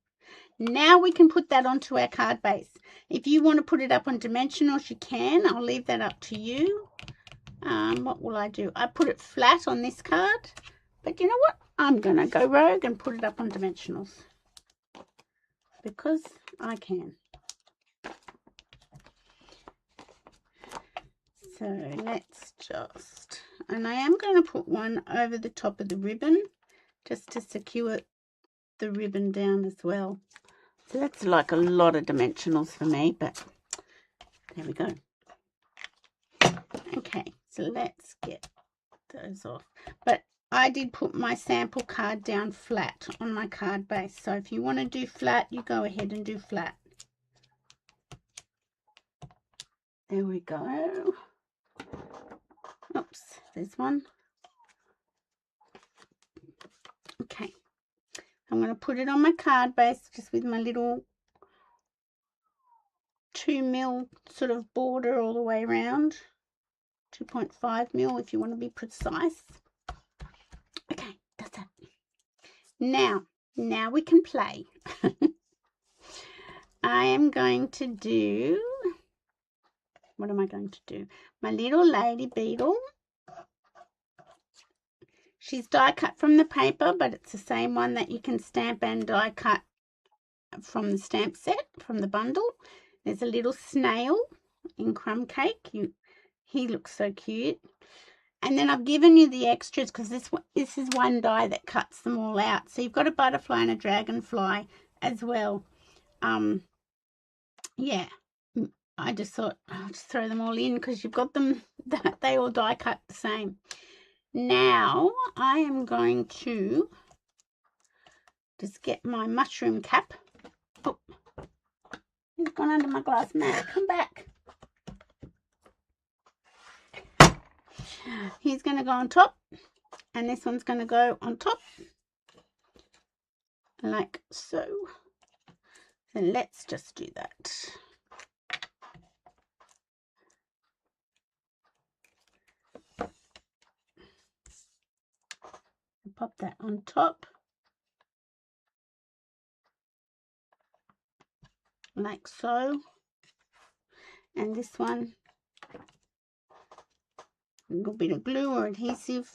Now we can put that onto our card base. If you want to put it up on dimensionals, you can. I'll leave that up to you. What will I do? I put it flat on this card, but you know what? I'm going to go rogue and put it up on dimensionals because I can. So let's just, and I am going to put one over the top of the ribbon just to secure the ribbon down as well. So that's like a lot of dimensionals for me, but there we go. Okay, so let's get those off. But I did put my sample card down flat on my card base. So if you want to do flat, you go ahead and do flat. There we go. Oops, there's one. Okay. I'm going to put it on my card base just with my little 2mm sort of border all the way around. 2.5mm if you want to be precise. Okay, that's it. Now we can play. I am going to do, what am I going to do? My little lady beetle. She's die cut from the paper, but it's the same one that you can stamp and die cut from the stamp set, from the bundle. There's a little snail in crumb cake. He looks so cute. And then I've given you the extras because this is one die that cuts them all out. So you've got a butterfly and a dragonfly as well. Yeah, I just thought I'll just throw them all in because you've got them, they all die cut the same. Now I am going to just get my mushroom cap. Oh, he's gone under my glass mat. Come back. He's going to go on top, and this one's going to go on top, like so. So let's just do that. Pop that on top, like so. And this one, a little bit of glue or adhesive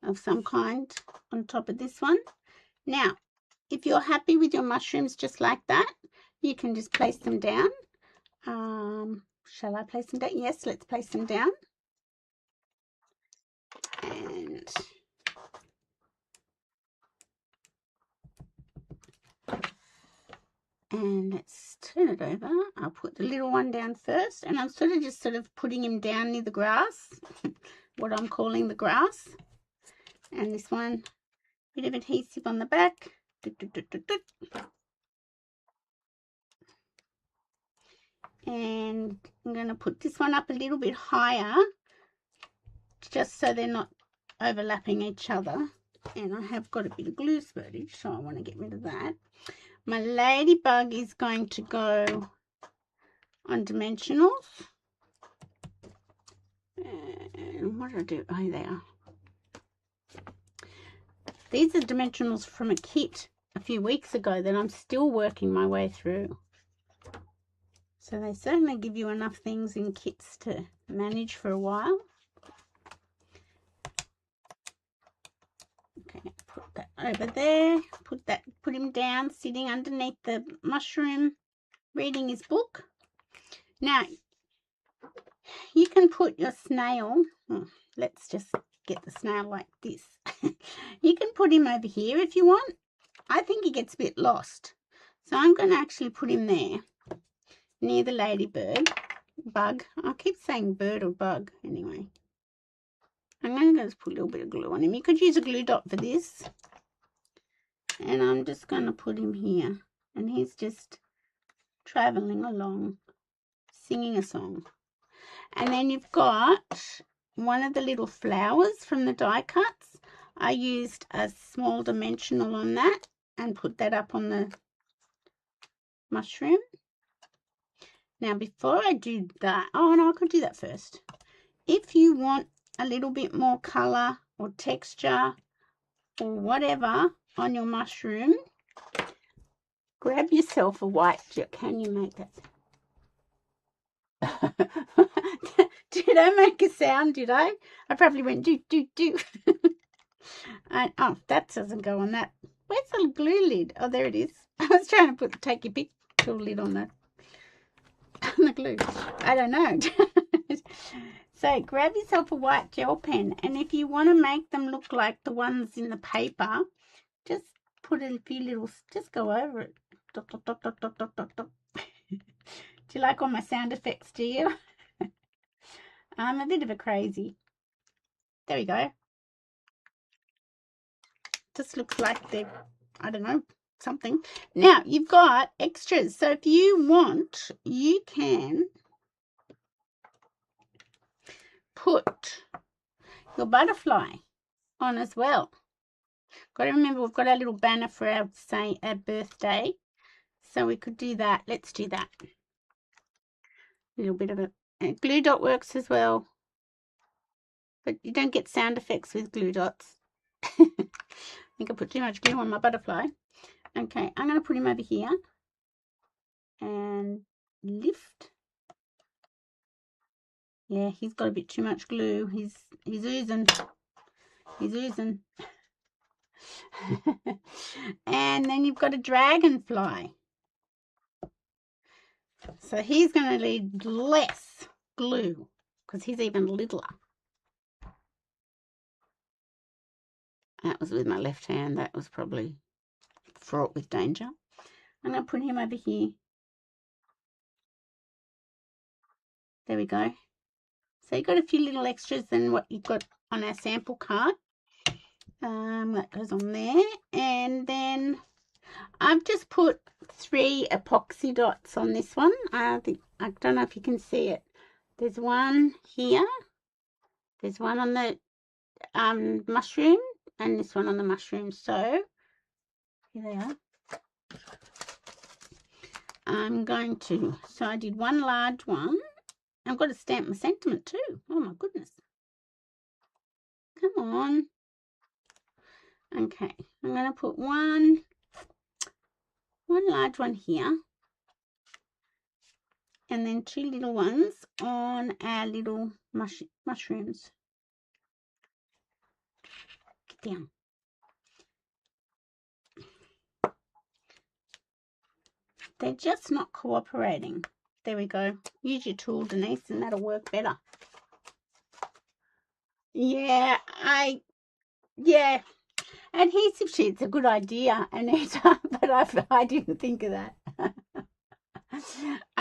of some kind on top of this one. Now, if you're happy with your mushrooms just like that, you can just place them down. Shall I place them down? Yes, let's place them down. And let's turn it over. I'll put the little one down first, and I'm sort of putting him down near the grass, what I'm calling the grass. And this one, bit of adhesive on the back. And I'm going to put this one up a little bit higher, just so they're not overlapping each other. And I have got a bit of glue spurtage, so I want to get rid of that. My ladybug is going to go on dimensionals. And what did I do? Oh, they are. These are dimensionals from a kit a few weeks ago that I'm still working my way through. So they certainly give you enough things in kits to manage for a while. Okay, put that over there. Put him down, sitting underneath the mushroom, reading his book. Now, you can put your snail, let's just get the snail like this. You can put him over here if you want. I think he gets a bit lost. So I'm going to actually put him there, near the ladybird. Bug. I keep saying bird or bug anyway. I'm going to just put a little bit of glue on him. You could use a glue dot for this. And I'm just going to put him here. And he's just travelling along, singing a song. And then you've got one of the little flowers from the die cuts. I used a small dimensional on that and put that up on the mushroom. Now, before I do that, oh no, I could do that first. If you want a little bit more colour or texture or whatever on your mushroom, grab yourself a white gel. Can you make that? Did I make a sound, did I? I probably went do, do, do. Oh, that doesn't go on that. Where's the glue lid? Oh, there it is. I was trying to take your picture lid on the glue. I don't know. So grab yourself a white gel pen, and if you want to make them look like the ones in the paper, just put a few little, just go over it. Dot, dot, dot, dot, dot, dot, dot, dot. Do you like all my sound effects, do you? I'm a bit of a crazy. There we go. Just looks like they're, I don't know, something. Now, you've got extras. So if you want, you can put your butterfly on as well. Got to remember, we've got our little banner for our birthday. So we could do that. Let's do that. A little bit of a glue dot works as well. But you don't get sound effects with glue dots. I think I put too much glue on my butterfly. Okay, I'm going to put him over here and lift. Yeah, he's got a bit too much glue. He's oozing. He's oozing. And then you've got a dragonfly. So he's going to need less glue because he's even littler. That was with my left hand. That was probably fraught with danger. I'm going to put him over here. There we go. So you've got a few little extras than what you've got on our sample card. That goes on there. And then I've just put 3 epoxy dots on this one. I don't know if you can see it. There's one here. There's one on the mushroom. And this one on the mushroom. So here they are. So I did one large one. I've got to stamp my sentiment too. Oh my goodness. Come on. Okay, I'm going to put one large one here. And then 2 little ones on our little mushrooms. Get down. They're just not cooperating. There we go. Use your tool, Denise, and that'll work better. Yeah, adhesive sheet's a good idea, Anita, but I didn't think of that.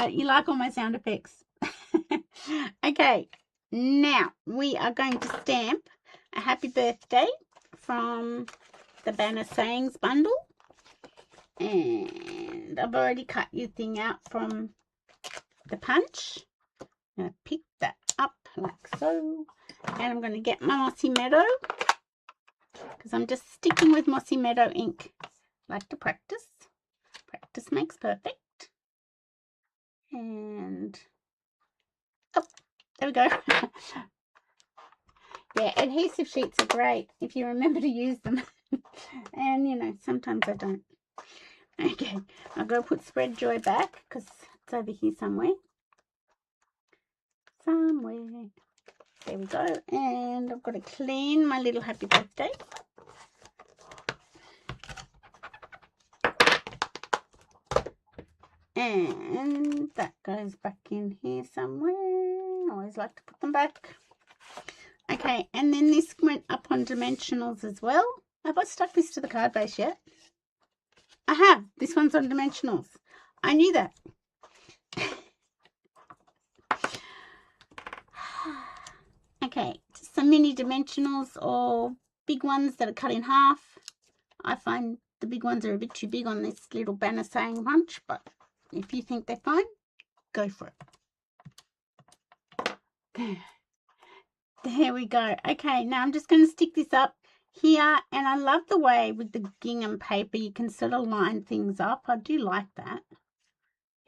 You like all my sound effects. Okay, now we are going to stamp a happy birthday from the Banner Sayings bundle. And I've already cut your thing out from the punch. I'm going to pick that up like so. And I'm going to get my Mossy Meadow, because I'm just sticking with Mossy Meadow ink. I like to practice. Practice makes perfect. And oh, there we go. Yeah, adhesive sheets are great if you remember to use them. And you know, sometimes I don't. Okay, I've got to put Spread Joy back because it's over here somewhere. There we go. And I've got to clean my little happy birthday. And that goes back in here somewhere. I always like to put them back. Okay, and then this went up on dimensionals as well. Have I stuck this to the card base yet? I have. This one's on dimensionals. I knew that. Okay, some mini dimensionals or big ones that are cut in half. I find the big ones are a bit too big on this little Banner Saying punch, but if you think they're fine, go for it. There we go. Okay, now I'm just going to stick this up here, and I love the way with the gingham paper you can sort of line things up. I do like that.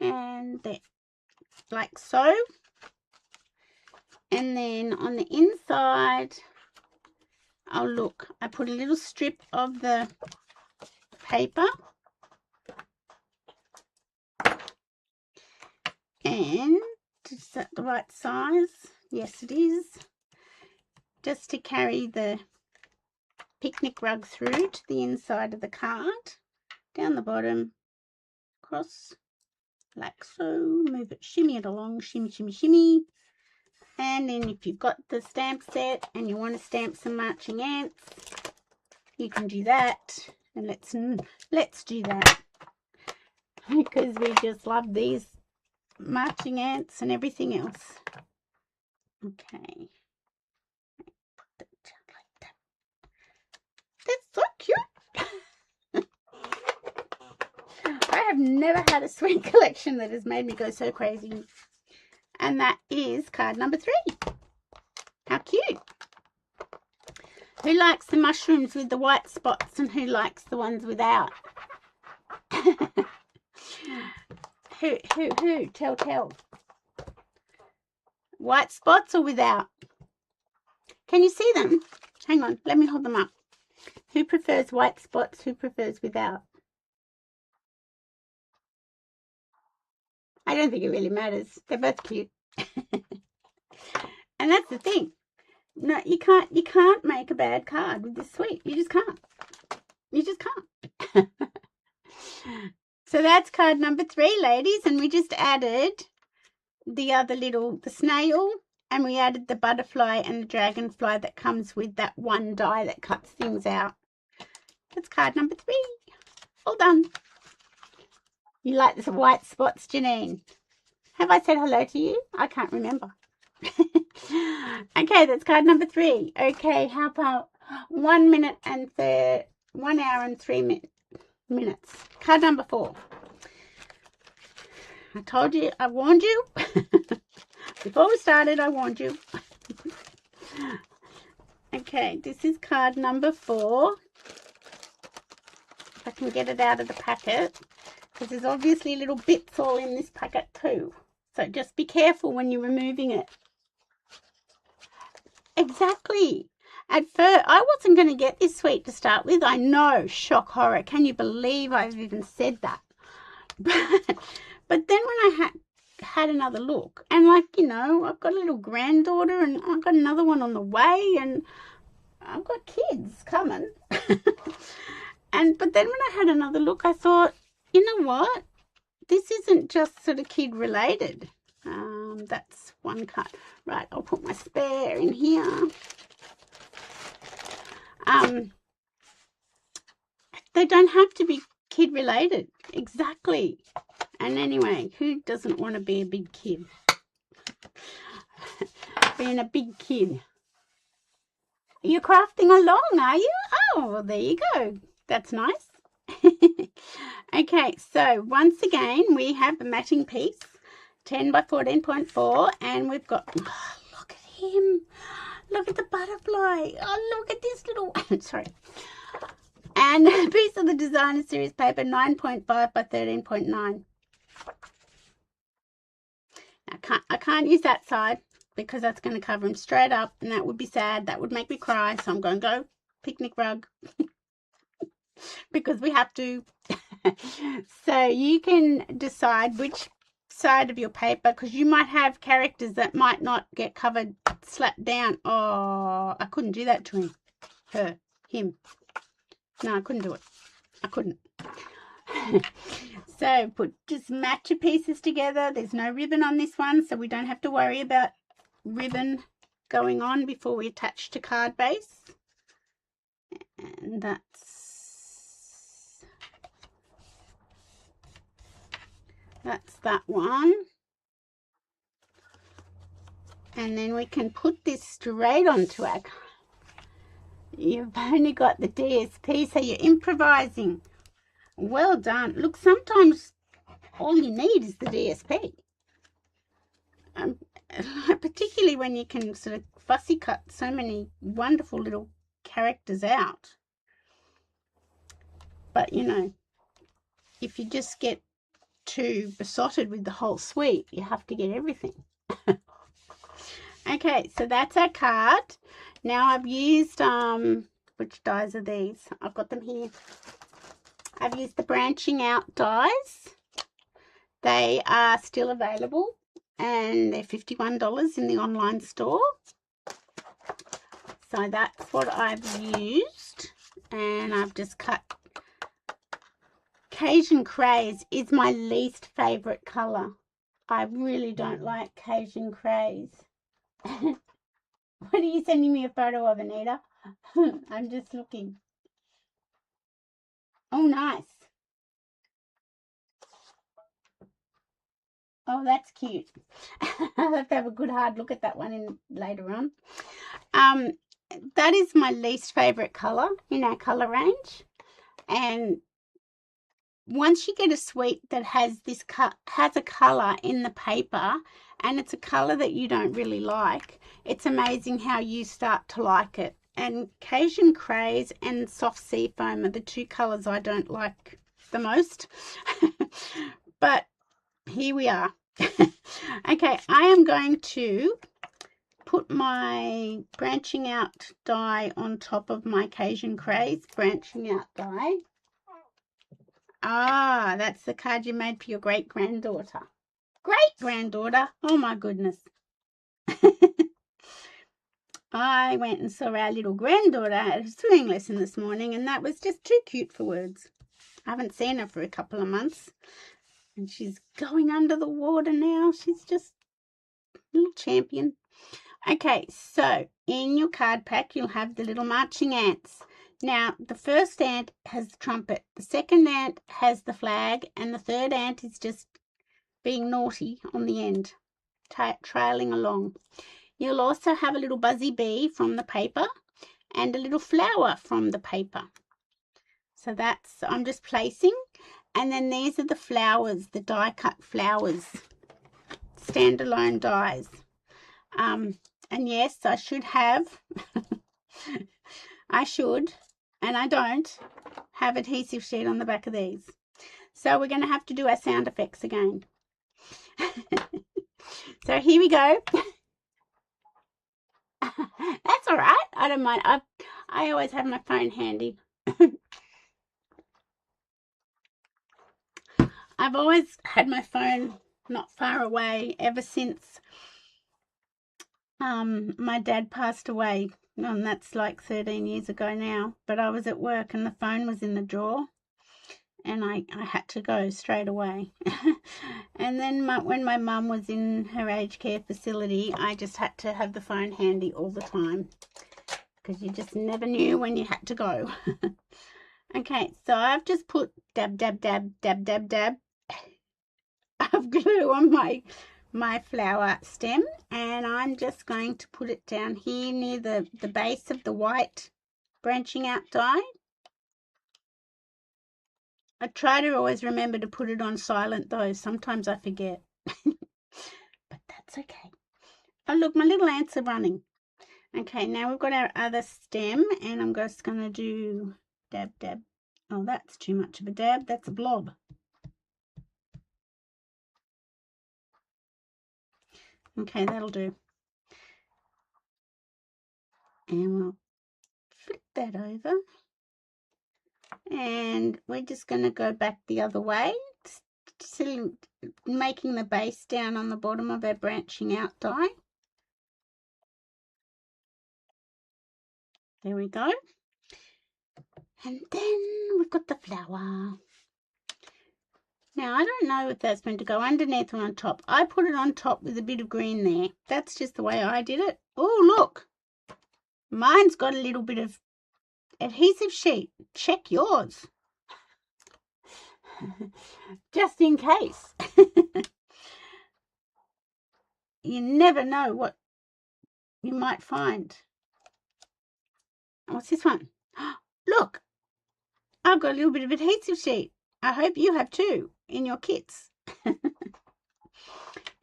And there, like so. And then on the inside, oh look, I put a little strip of the paper. And is that the right size? Yes, it is. Just to carry the picnic rug through to the inside of the card, down the bottom, across like so. Move it, shimmy it along, shimmy, shimmy, shimmy. And then if you've got the stamp set and you want to stamp some marching ants, you can do that. And let's do that, because we just love these marching ants and everything else. Okay. That's so cute. I have never had a sweet collection that has made me go so crazy. And that is card number 3. How cute. Who likes the mushrooms with the white spots and who likes the ones without? Who? Tell. White spots or without? Can you see them? Hang on, let me hold them up. Who prefers white spots? Who prefers without? I don't think it really matters. They're both cute. And that's the thing. No, you can't make a bad card with this sweet. You just can't. You just can't. So that's card number 3, ladies, and we just added the other the snail, and we added the butterfly and the dragonfly that comes with that one die that cuts things out. That's card number 3. All done. You like the white spots, Janine? Have I said hello to you? I can't remember. Okay, that's card number 3. Okay, how about 1 minute and 1 hour and 3 minutes. Card number 4. I told you, I warned you. Before we started, I warned you. Okay, this is card number 4. If I can get it out of the packet, because there's obviously little bits all in this packet too. So just be careful when you're removing it. Exactly. At first, I wasn't going to get this sweet to start with. I know, shock horror. Can you believe I've even said that? But then when I had another look, and like, you know, I've got a little granddaughter and I've got another one on the way and I've got kids coming. But then when I had another look, I thought, you know what? This isn't just sort of kid related. That's one card. Right, I'll put my spare in here. They don't have to be kid related. Exactly. And anyway, who doesn't want to be a big kid? Being a big kid. You're crafting along, are you? Oh, well, there you go. That's nice. Okay, so once again, we have a matching piece, 10 by 14.4, and we've got, oh, look at him. Look at the butterfly. Oh, look at this little, sorry. And a piece of the designer series paper, 9.5 by 13.9. I can't use that side because that's going to cover him straight up, and that would be sad. That would make me cry, so I'm going to go picnic rug because we have to. So you can decide which side of your paper, because you might have characters that might not get covered, slapped down. Oh, I couldn't do that to him. Him. No, I couldn't do it. I couldn't. So just match your pieces together. There's no ribbon on this one, so we don't have to worry about ribbon going on before we attach to card base. And that's that one. And then we can put this straight onto our card. You've only got the DSP, so you're improvising. Well done. Look, sometimes all you need is the DSP. Particularly when you can sort of fussy cut so many wonderful little characters out. But, you know, if you just get too besotted with the whole suite, you have to get everything. Okay, so that's our card. Now I've used, which dies are these? I've got them here. I've used the branching out dies. They are still available and they're $51 in the online store. So that's what I've used, and I've just cut. Cajun Craze is my least favourite colour. I really don't like Cajun Craze. What are you sending me a photo of, Anita? I'm just looking. Oh, nice. Oh, that's cute. I'll have to have a good hard look at that one later on. That is my least favourite colour in our colour range. And once you get a suite that has a colour in the paper, and it's a colour that you don't really like, it's amazing how you start to like it. And Cajun Craze and Soft Sea Foam are the two colours I don't like the most. But here we are. Okay, I am going to put my branching out die on top of my Cajun Craze branching out die. Ah, that's the card you made for your great-granddaughter. Great-granddaughter? Oh, my goodness. I went and saw our little granddaughter at a swimming lesson this morning, and that was just too cute for words. I haven't seen her for a couple of months, and she's going under the water now. She's just a little champion. Okay, so in your card pack, you'll have the little marching ants. Now, the first ant has the trumpet, the second ant has the flag, and the third ant is just being naughty on the end, trailing along. You'll also have a little buzzy bee from the paper and a little flower from the paper. So that's, I'm just placing. And then these are the flowers, the die cut flowers, standalone dies. And yes, I should have, and I don't have adhesive sheet on the back of these. So we're going to have to do our sound effects again. So here we go. That's all right. I don't mind. I always have my phone handy. I've always had my phone not far away ever since my dad passed away. And that's like 13 years ago now. But I was at work and the phone was in the drawer. And I had to go straight away. And then when my mum was in her aged care facility, I just had to have the phone handy all the time. Because you just never knew when you had to go. Okay, so I've just put dab, dab, dab, dab, dab, dab of glue on my flower stem, and I'm just going to put it down here near the base of the white branching out die. I try to always remember to put it on silent though. Sometimes I forget. But that's okay. Oh, look, my little ants are running. Okay, now we've got our other stem, and I'm just going to do dab, dab. Oh, that's too much of a dab. That's a blob. Okay, that'll do. And we'll flip that over. And we're just going to go back the other way, still making the base down on the bottom of our branching out die. There we go. And then we've got the flower. Now, I don't know if that's meant to go underneath or on top. I put it on top with a bit of green there. That's just the way I did it. Oh, look. Mine's got a little bit of adhesive sheet. Check yours. Just in case. You never know what you might find. What's this one? Look, I've got a little bit of adhesive sheet. I hope you have too in your kits.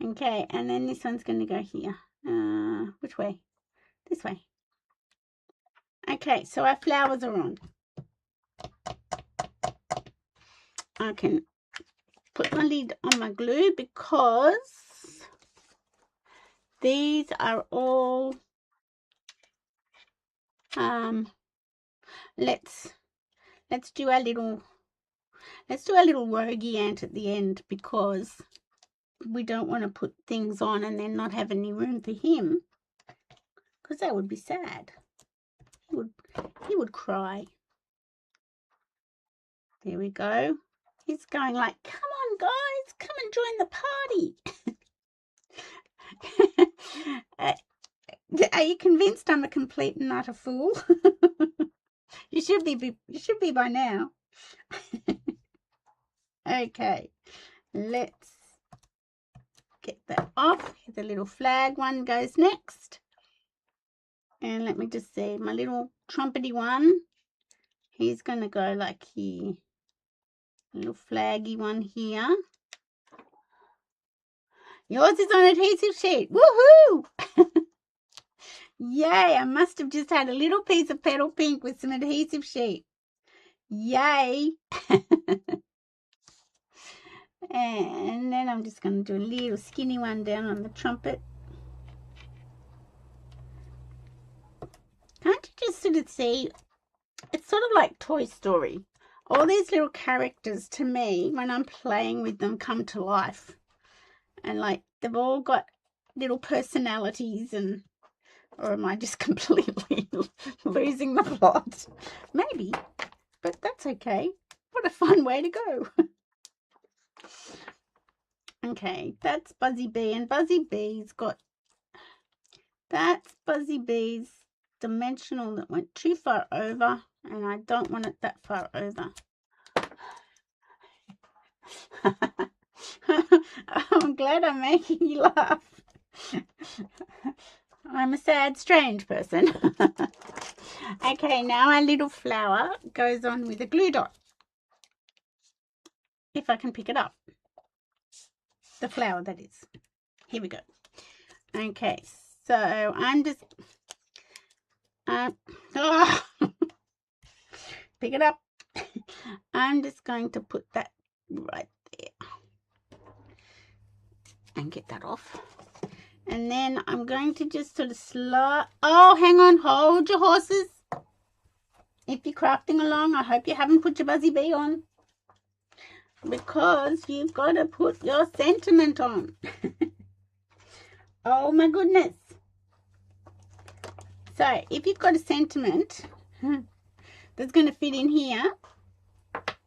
Okay, and then this one's going to go here. Which way? This way. Okay, so our flowers are on. I can put my lid on my glue because these are all let's do our little roguey ant at the end, because we don't want to put things on and then not have any room for him, because that would be sad. He would cry. There we go. He's going like, come on guys, come and join the party. Are you convinced I'm a complete and utter fool? You should be by now. Okay, let's get that off. The little flag one goes next. And let me just see, my little trumpety one, he's going to go like here. A little flaggy one here. Yours is on adhesive sheet. Woohoo! Yay, I must have just had a little piece of petal pink with some adhesive sheet. Yay! And then I'm just going to do a little skinny one down on the trumpet. Can't you just sort of see? It's sort of like Toy Story. All these little characters, to me, when I'm playing with them, come to life. And like, they've all got little personalities, and or am I just completely losing the plot? Maybe, but that's okay. What a fun way to go. Okay, that's Buzzy Bee, and Buzzy Bee's got, that's Buzzy Bee's dimensional that went too far over, and I don't want it that far over. I'm glad I'm making you laugh. I'm a sad, strange person. Okay, now our little flower goes on with a glue dot. If I can pick it up. The flower, that is. Here we go. Okay, so I'm just... pick it up. I'm just going to put that right there. And get that off. And then I'm going to just sort of slide... Oh, hang on. Hold your horses. If you're crafting along, I hope you haven't put your Buzzy Bee on. Because you've got to put your sentiment on. Oh, my goodness. So, if you've got a sentiment that's going to fit in here,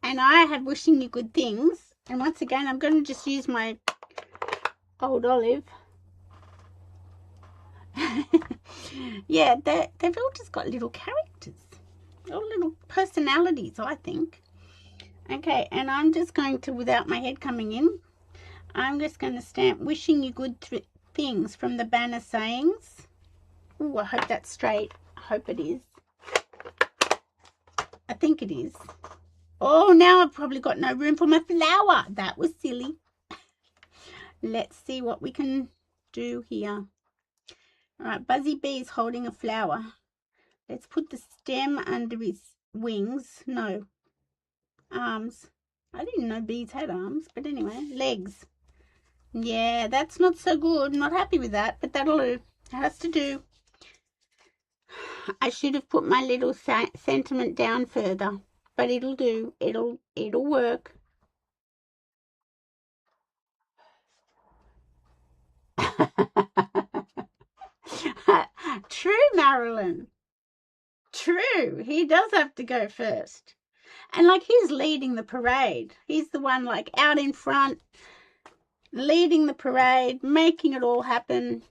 and I have wishing you good things, and once again, I'm going to just use my old olive. Yeah, they've all just got little characters, all little personalities, I think. Okay, and I'm just going to, without my head coming in, I'm just going to stamp wishing you good things from the banner sayings. Oh, I hope that's straight. I hope it is. I think it is. Oh, now I've probably got no room for my flower. That was silly. Let's see what we can do here. All right, Buzzy Bee is holding a flower. Let's put the stem under his wings. No, arms. I didn't know bees had arms, but anyway, legs. Yeah, that's not so good. Not happy with that, but that'll do. It has to do. I should have put my little sentiment down further, but it'll do. It'll work. True, Marilyn. True. He does have to go first. And like he's leading the parade. He's the one like out in front, leading the parade, making it all happen.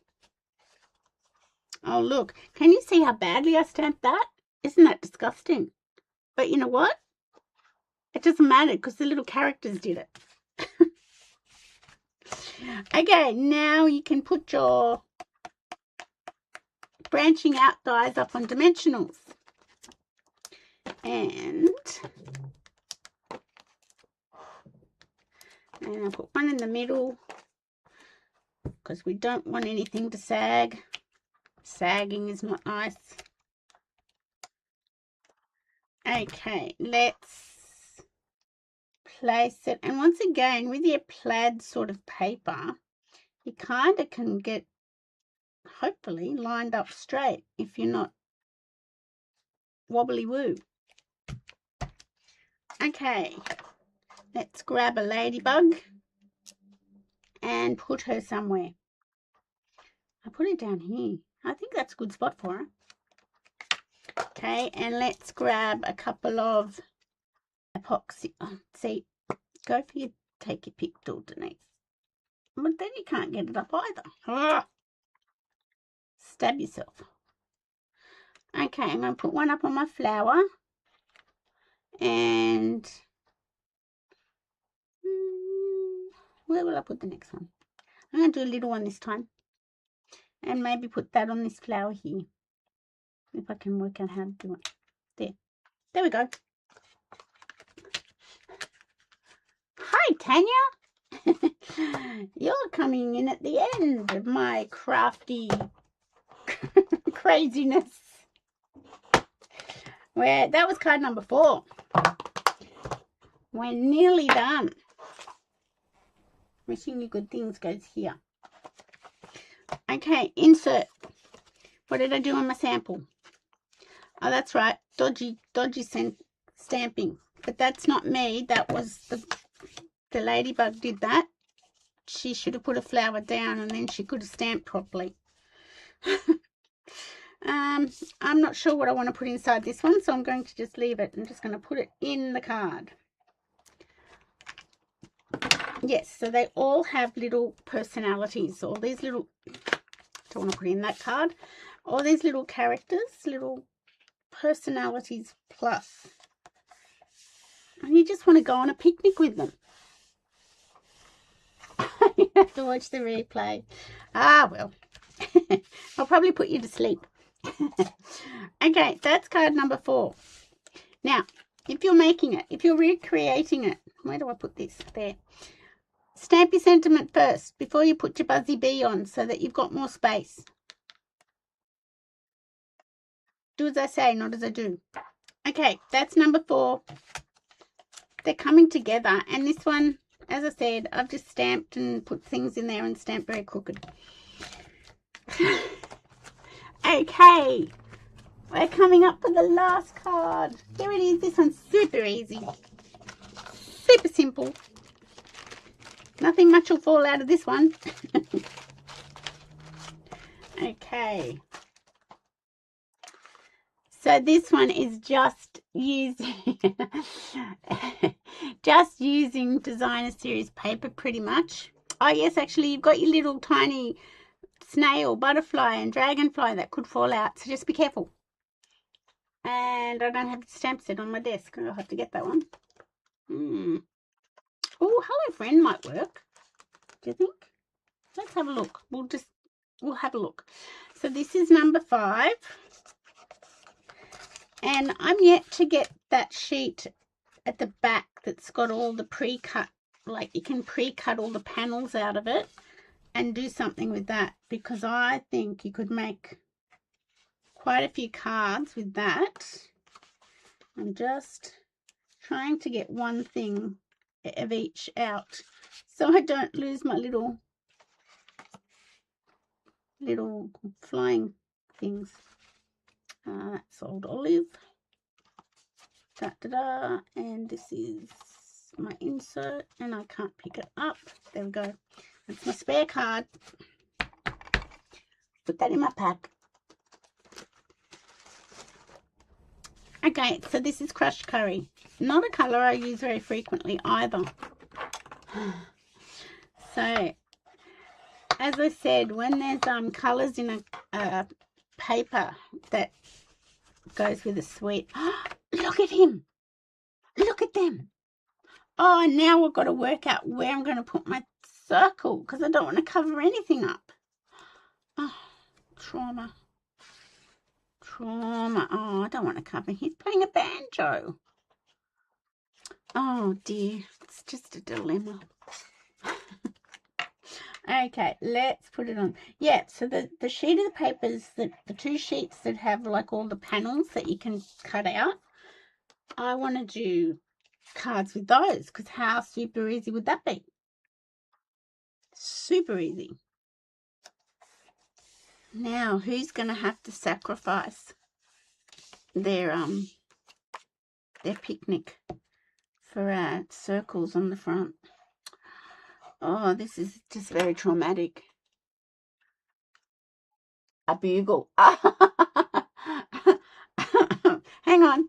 Oh, look. Can you see how badly I stamped that? Isn't that disgusting? But you know what? It doesn't matter because the little characters did it. Okay, now you can put your branching out dies up on dimensionals. And I'll put one in the middle because we don't want anything to sag. Sagging is not nice. Okay, let's place it. And once again, with your plaid sort of paper, you kind of can get, hopefully, lined up straight if you're not wobbly woo. Okay, let's grab a ladybug and put her somewhere. I put it down here. I think that's a good spot for her. Okay, and let's grab a couple of epoxy. Oh, see, go for your, take your pick tool, Denise. But then you can't get it up either. Ugh. Stab yourself. Okay, I'm going to put one up on my flower. And where will I put the next one? I'm going to do a little one this time. And maybe put that on this flower here. If I can work out how to do it. There. There we go. Hi, Tanya. You're coming in at the end of my crafty craziness. Where that was card number 4. We're nearly done. Wishing you good things goes here. Okay, insert. What did I do on my sample? Oh, that's right. Dodgy stamping. But that's not me. That was the ladybug did that. She should have put a flower down and then she could have stamped properly. I'm not sure what I want to put inside this one, so I'm going to just leave it. I'm just going to put it in the card. Yes, so they all have little personalities. All these little, don't want to put in that card. All these little characters, little personalities plus. And you just want to go on a picnic with them. You have to watch the replay. Ah, well. I'll probably put you to sleep. Okay, that's card number 4. Now, if you're making it, if you're recreating it, where do I put this? There. Stamp your sentiment first before you put your Buzzy Bee on so that you've got more space. Do as I say, not as I do. Okay, that's number 4. They're coming together, and this one, as I said, I've just stamped and put things in there and stamped very crooked. Okay, we're coming up for the last card. Here it is. This one's super easy, super simple. Nothing much will fall out of this one. Okay, so this one is just using Designer Series paper pretty much. Oh yes, actually you've got your little tiny snail, butterfly and dragonfly that could fall out, so just be careful. And I don't have a stamp set on my desk. I'll have to get that one. Oh, Hello Friend might work. do you think? Let's have a look. We'll have a look. So this is number 5. And I'm yet to get that sheet at the back that's got all the pre-cut, like you can pre-cut all the panels out of it and do something with that, because I think you could make quite a few cards with that. I'm just trying to get one thing of each out so I don't lose my little flying things. That's Old Olive. And this is my insert, and I can't pick it up. There we go. That's my spare card. Put that in my pack. Okay, so this is crushed curry. Not a colour I use very frequently either. So, as I said, when there's colours in a paper that goes with a sweet... Look at him! Look at them! Oh, now I've got to work out where I'm going to put my circle, because I don't want to cover anything up. Oh, trauma. Trauma. Oh, I don't want to cover. He's playing a banjo. Oh, dear. It's just a dilemma. Okay, let's put it on. Yeah, so the sheet of the papers, the 2 sheets that have like all the panels that you can cut out, I want to do cards with those, because how super easy would that be? Super easy. Now, who's going to have to sacrifice their picnic for circles on the front? Oh, this is just very traumatic. A bugle. Hang on.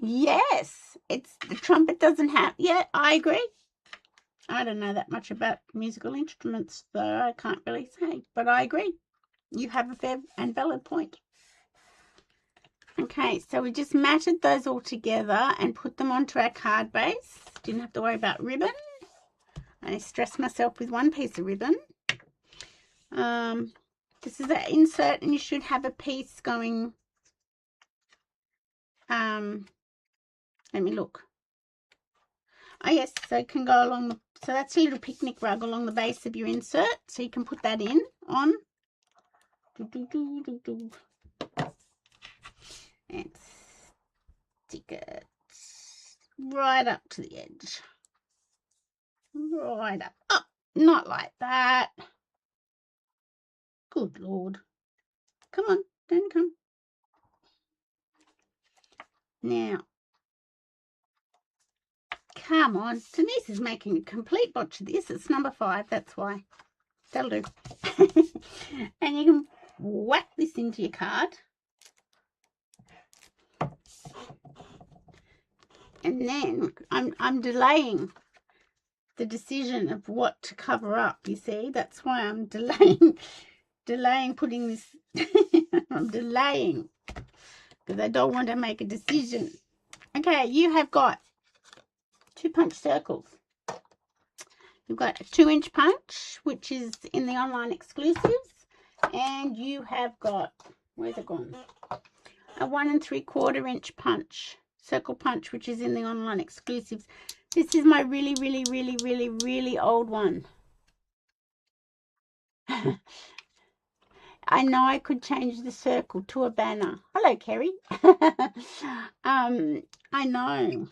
Yes, it's the trumpet doesn't have. Yeah, I agree. I don't know that much about musical instruments, though. I can't really say, but I agree. You have a fair and valid point. Okay, so we just matted those all together and put them onto our card base. Didn't have to worry about ribbon. I stressed myself with one piece of ribbon. This is an insert, and you should have a piece going. Let me look. Oh yes, so it can go along the, so that's a little picnic rug along the base of your insert, so you can put that in on. And stick it right up to the edge. Right up. Oh, not like that. Good Lord. Come on, don't come. Now, come on. Denise is making a complete botch of this. It's number 5, that's why. That'll do. And you can whack this into your card. And then I'm delaying the decision of what to cover up, you see. That's why I'm delaying putting this. I'm delaying because I don't want to make a decision. Okay, you have got 2 punch circles. You've got a 2-inch punch, which is in the online exclusives, and you have got, where's it gone? A 1 3/4 inch punch, circle punch, which is in the online exclusives. This is my really, really, really, really, really old one. I know I could change the circle to a banner. Hello, Kerry. I know.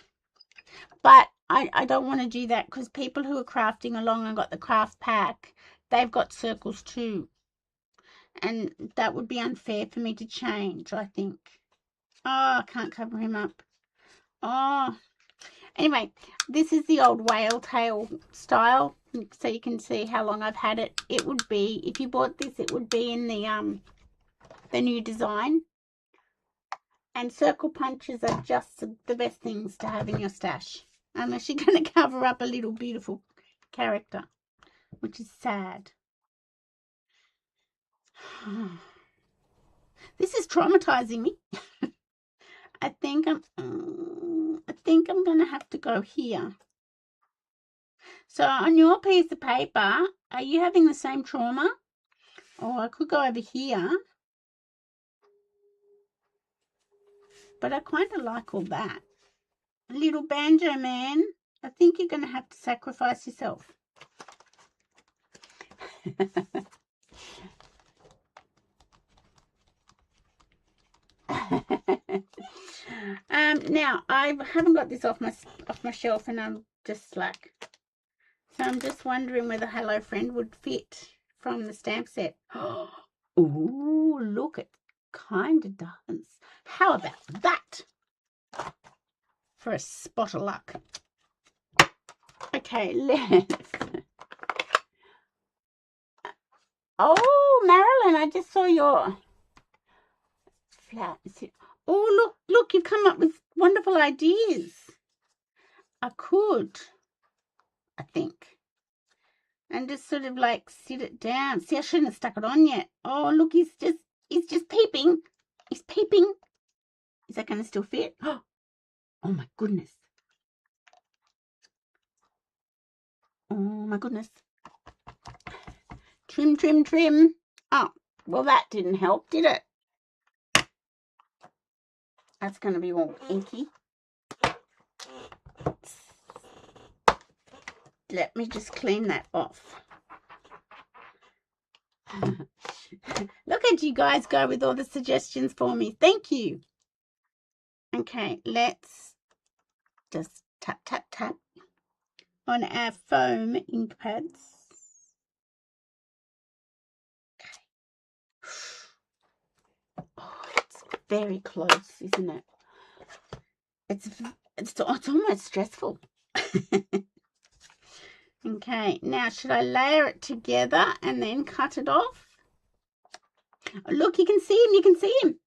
But I don't want to do that, because people who are crafting along and got the craft pack, they've got circles too. And that would be unfair for me to change, I think. Oh, I can't cover him up. Oh. Anyway, this is the old whale tail style, so you can see how long I've had it. It would be, if you bought this, it would be in the new design. And circle punches are just the best things to have in your stash, unless you're going to cover up a little beautiful character, which is sad. This is traumatizing me. I think I'm going to have to go here. So on your piece of paper, are you having the same trauma? Or I could go over here. But I kind of like all that. Little banjo man, I think you're going to have to sacrifice yourself. Now I haven't got this off my shelf, and I'm just slack. So I'm just wondering whether Hello Friend would fit from the stamp set. Oh, look, it kind of does. How about that? For a spot of luck. Okay, let's. Oh, Marilyn, I just saw your flowers. Oh, look, you've come up with wonderful ideas. I could, I think. And just sort of like sit it down. See, I shouldn't have stuck it on yet. Oh, look, he's just peeping. He's peeping. Is that going to still fit? Oh my goodness. Oh my goodness. Trim, trim, trim. Oh, well, that didn't help, did it? That's going to be all inky. Let me just clean that off. Look at you guys go with all the suggestions for me. Thank you. Okay, let's just tap, tap, tap on our foam ink pads. Okay. Oh, it's very close, isn't it? It's almost stressful. Okay, now should I layer it together and then cut it off? Oh, look, you can see him, you can see him.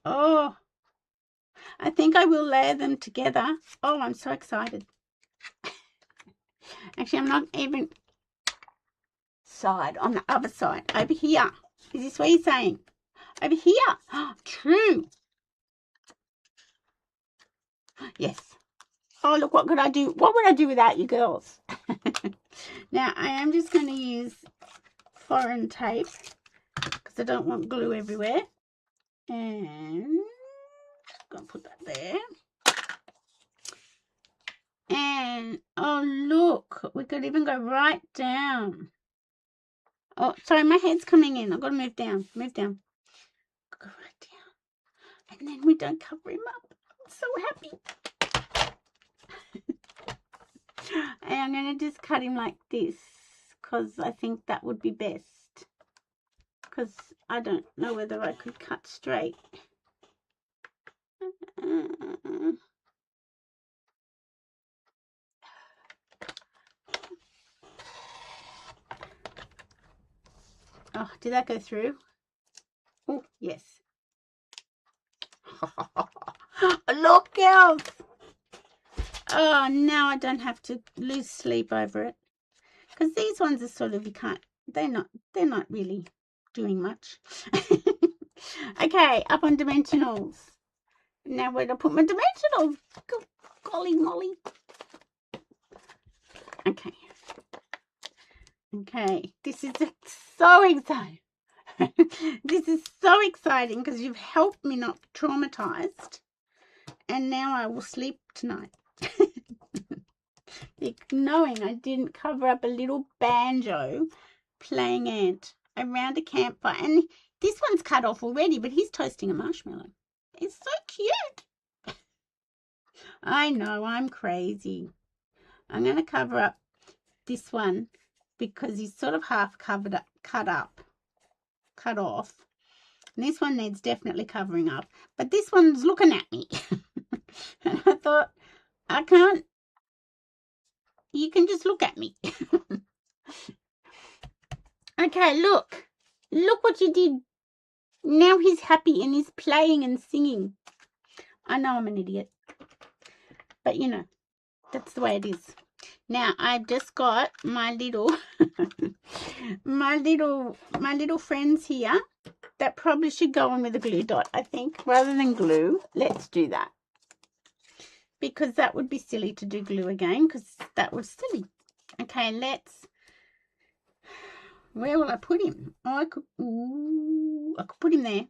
Oh, I think I will layer them together. Oh, I'm so excited. Actually, I'm not even side, on the other side, over here. Is this what you're saying? Over here. Oh, true. Yes. Oh, look, what could I do? What would I do without you girls? Now, I am just going to use foreign tape because I don't want glue everywhere. And I'm going to put that there. And, oh, look, we could even go right down. Oh, sorry, my head's coming in. I've got to move down. Move down. Go right down. And then we don't cover him up. I'm so happy. And I'm going to just cut him like this because I think that would be best. Because I don't know whether I could cut straight. Oh, did that go through? Oh, yes. Look, girls. Oh, now I don't have to lose sleep over it. Because these ones are sort of, they're not really doing much. Okay, up on dimensionals. Now where to put my dimensionals? Golly molly. Okay. Okay, this is so exciting. This is so exciting because you've helped me not be traumatized. And now I will sleep tonight. Knowing I didn't cover up a little banjo playing ant around a campfire. And this one's cut off already, but he's toasting a marshmallow. It's so cute. I know, I'm crazy. I'm going to cover up this one because he's sort of half cut off. And this one needs definitely covering up. But this one's looking at me. And I thought, I can't. You can just look at me. Okay, look. Look what you did. Now he's happy and he's playing and singing. I know I'm an idiot. But, you know, that's the way it is. Now, I've just got my little, my little friends here that probably should go on with a glue dot, I think, rather than glue. Let's do that. because that would be silly to do glue again, because that was silly. Okay, where will I put him? Oh, I could put him there.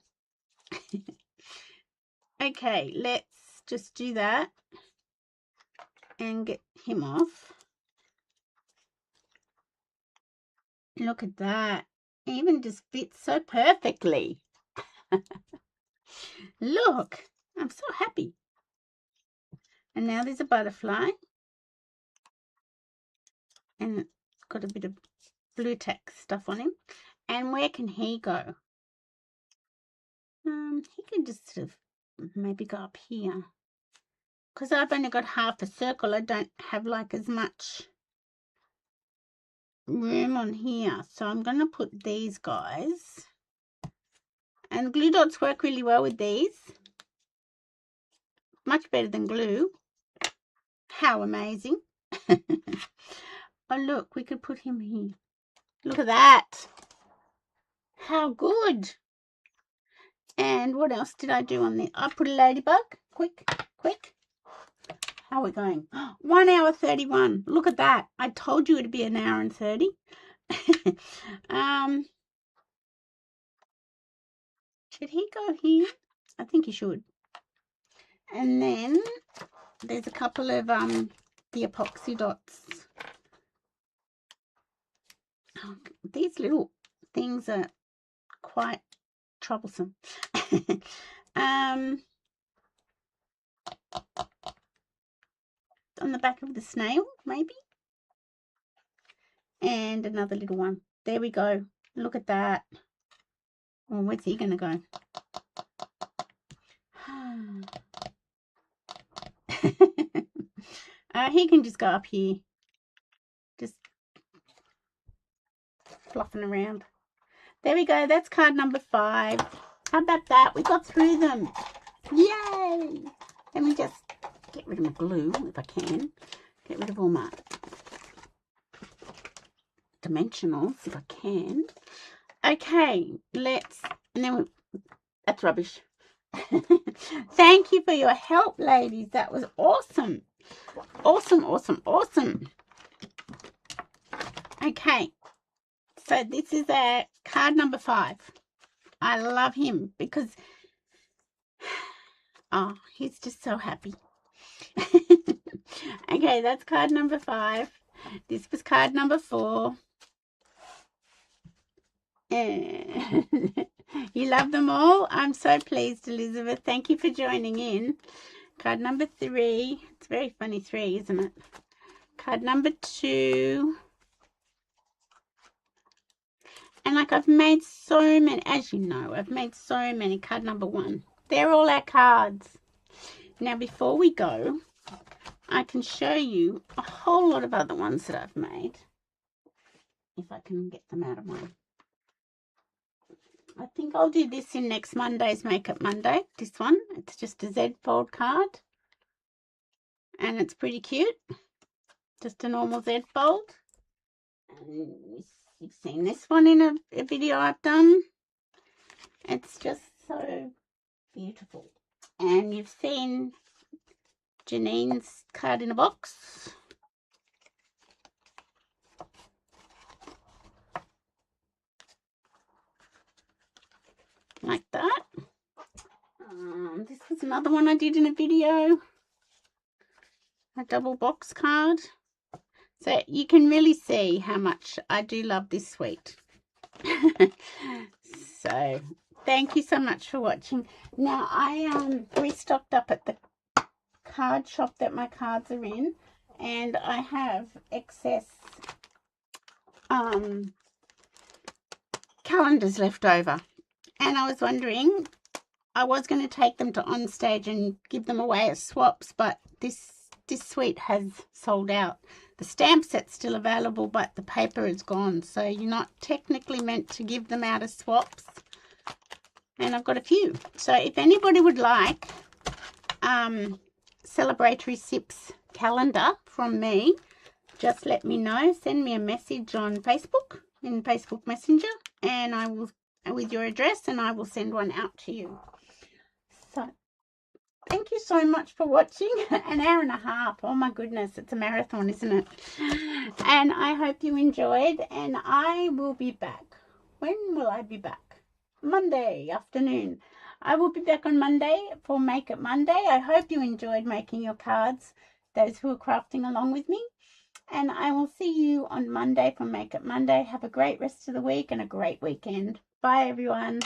Okay, let's just do that and get him off. Look at that. It even just fits so perfectly. Look, I'm so happy. And now there's a butterfly. And it's got a bit of blue tack stuff on him. And where can he go? He can just sort of maybe go up here. Because I've only got half a circle, I don't have like as much room on here. So I'm going to put these guys. And glue dots work really well with these. Much better than glue. How amazing. Oh, look, we could put him here. Look at that. How good. And what else did I do on this? I put a ladybug. Quick. How are we going? 1 hour 31. Look at that. I told you it'd be an hour and 30. Should he go here? I think he should. And then there's a couple of the epoxy dots. Oh, these little things are quite troublesome. On the back of the snail, maybe. And another little one. There we go. Look at that. Oh, where's he going to go? He can just go up here. Just fluffing around. There we go. That's card number 5. How about that? We got through them. Yay! Let me just get rid of my glue if I can. Get rid of all my dimensionals if I can. Okay, that's rubbish. Thank you for your help, ladies. That was awesome. Awesome. Okay, so this is card number 5. I love him because he's just so happy. Okay, that's card number 5. This was card number 4. You love them all? I'm so pleased, Elizabeth. Thank you for joining in. Card number 3. It's very funny 3, isn't it? Card number 2. And like I've made so many, as you know, I've made so many. Card number 1. They're all our cards. Now before we go, I can show you a whole lot of other ones that I've made. If I can get them out of my... I think I'll do this in next Monday's Makeup Monday. This one, it's just a Z fold card. And it's pretty cute. Just a normal Z fold. And you've seen this one in a video I've done. It's just so beautiful. And you've seen Janine's card in a box. Like that. This was another one I did in a video. A double box card. So you can really see how much I do love this suite. So thank you so much for watching. Now I restocked up at the card shop that my cards are in, and I have excess calendars left over. And I was wondering, I was going to take them to Onstage and give them away as swaps, but this suite has sold out. The stamp set's still available, but the paper is gone, so you're not technically meant to give them out as swaps. And I've got a few. So if anybody would like Celebratory Sips calendar from me, just let me know. Send me a message on Facebook, in Facebook Messenger, and I will, with your address, and I will send one out to you. So thank you so much for watching. An hour and a half. Oh my goodness, it's a marathon, isn't it? And I hope you enjoyed, and I will be back. When will I be back? Monday afternoon. I will be back on Monday for Make It Monday. I hope you enjoyed making your cards, those who are crafting along with me. And I will see you on Monday for Make It Monday. Have a great rest of the week and a great weekend. Bye, everyone.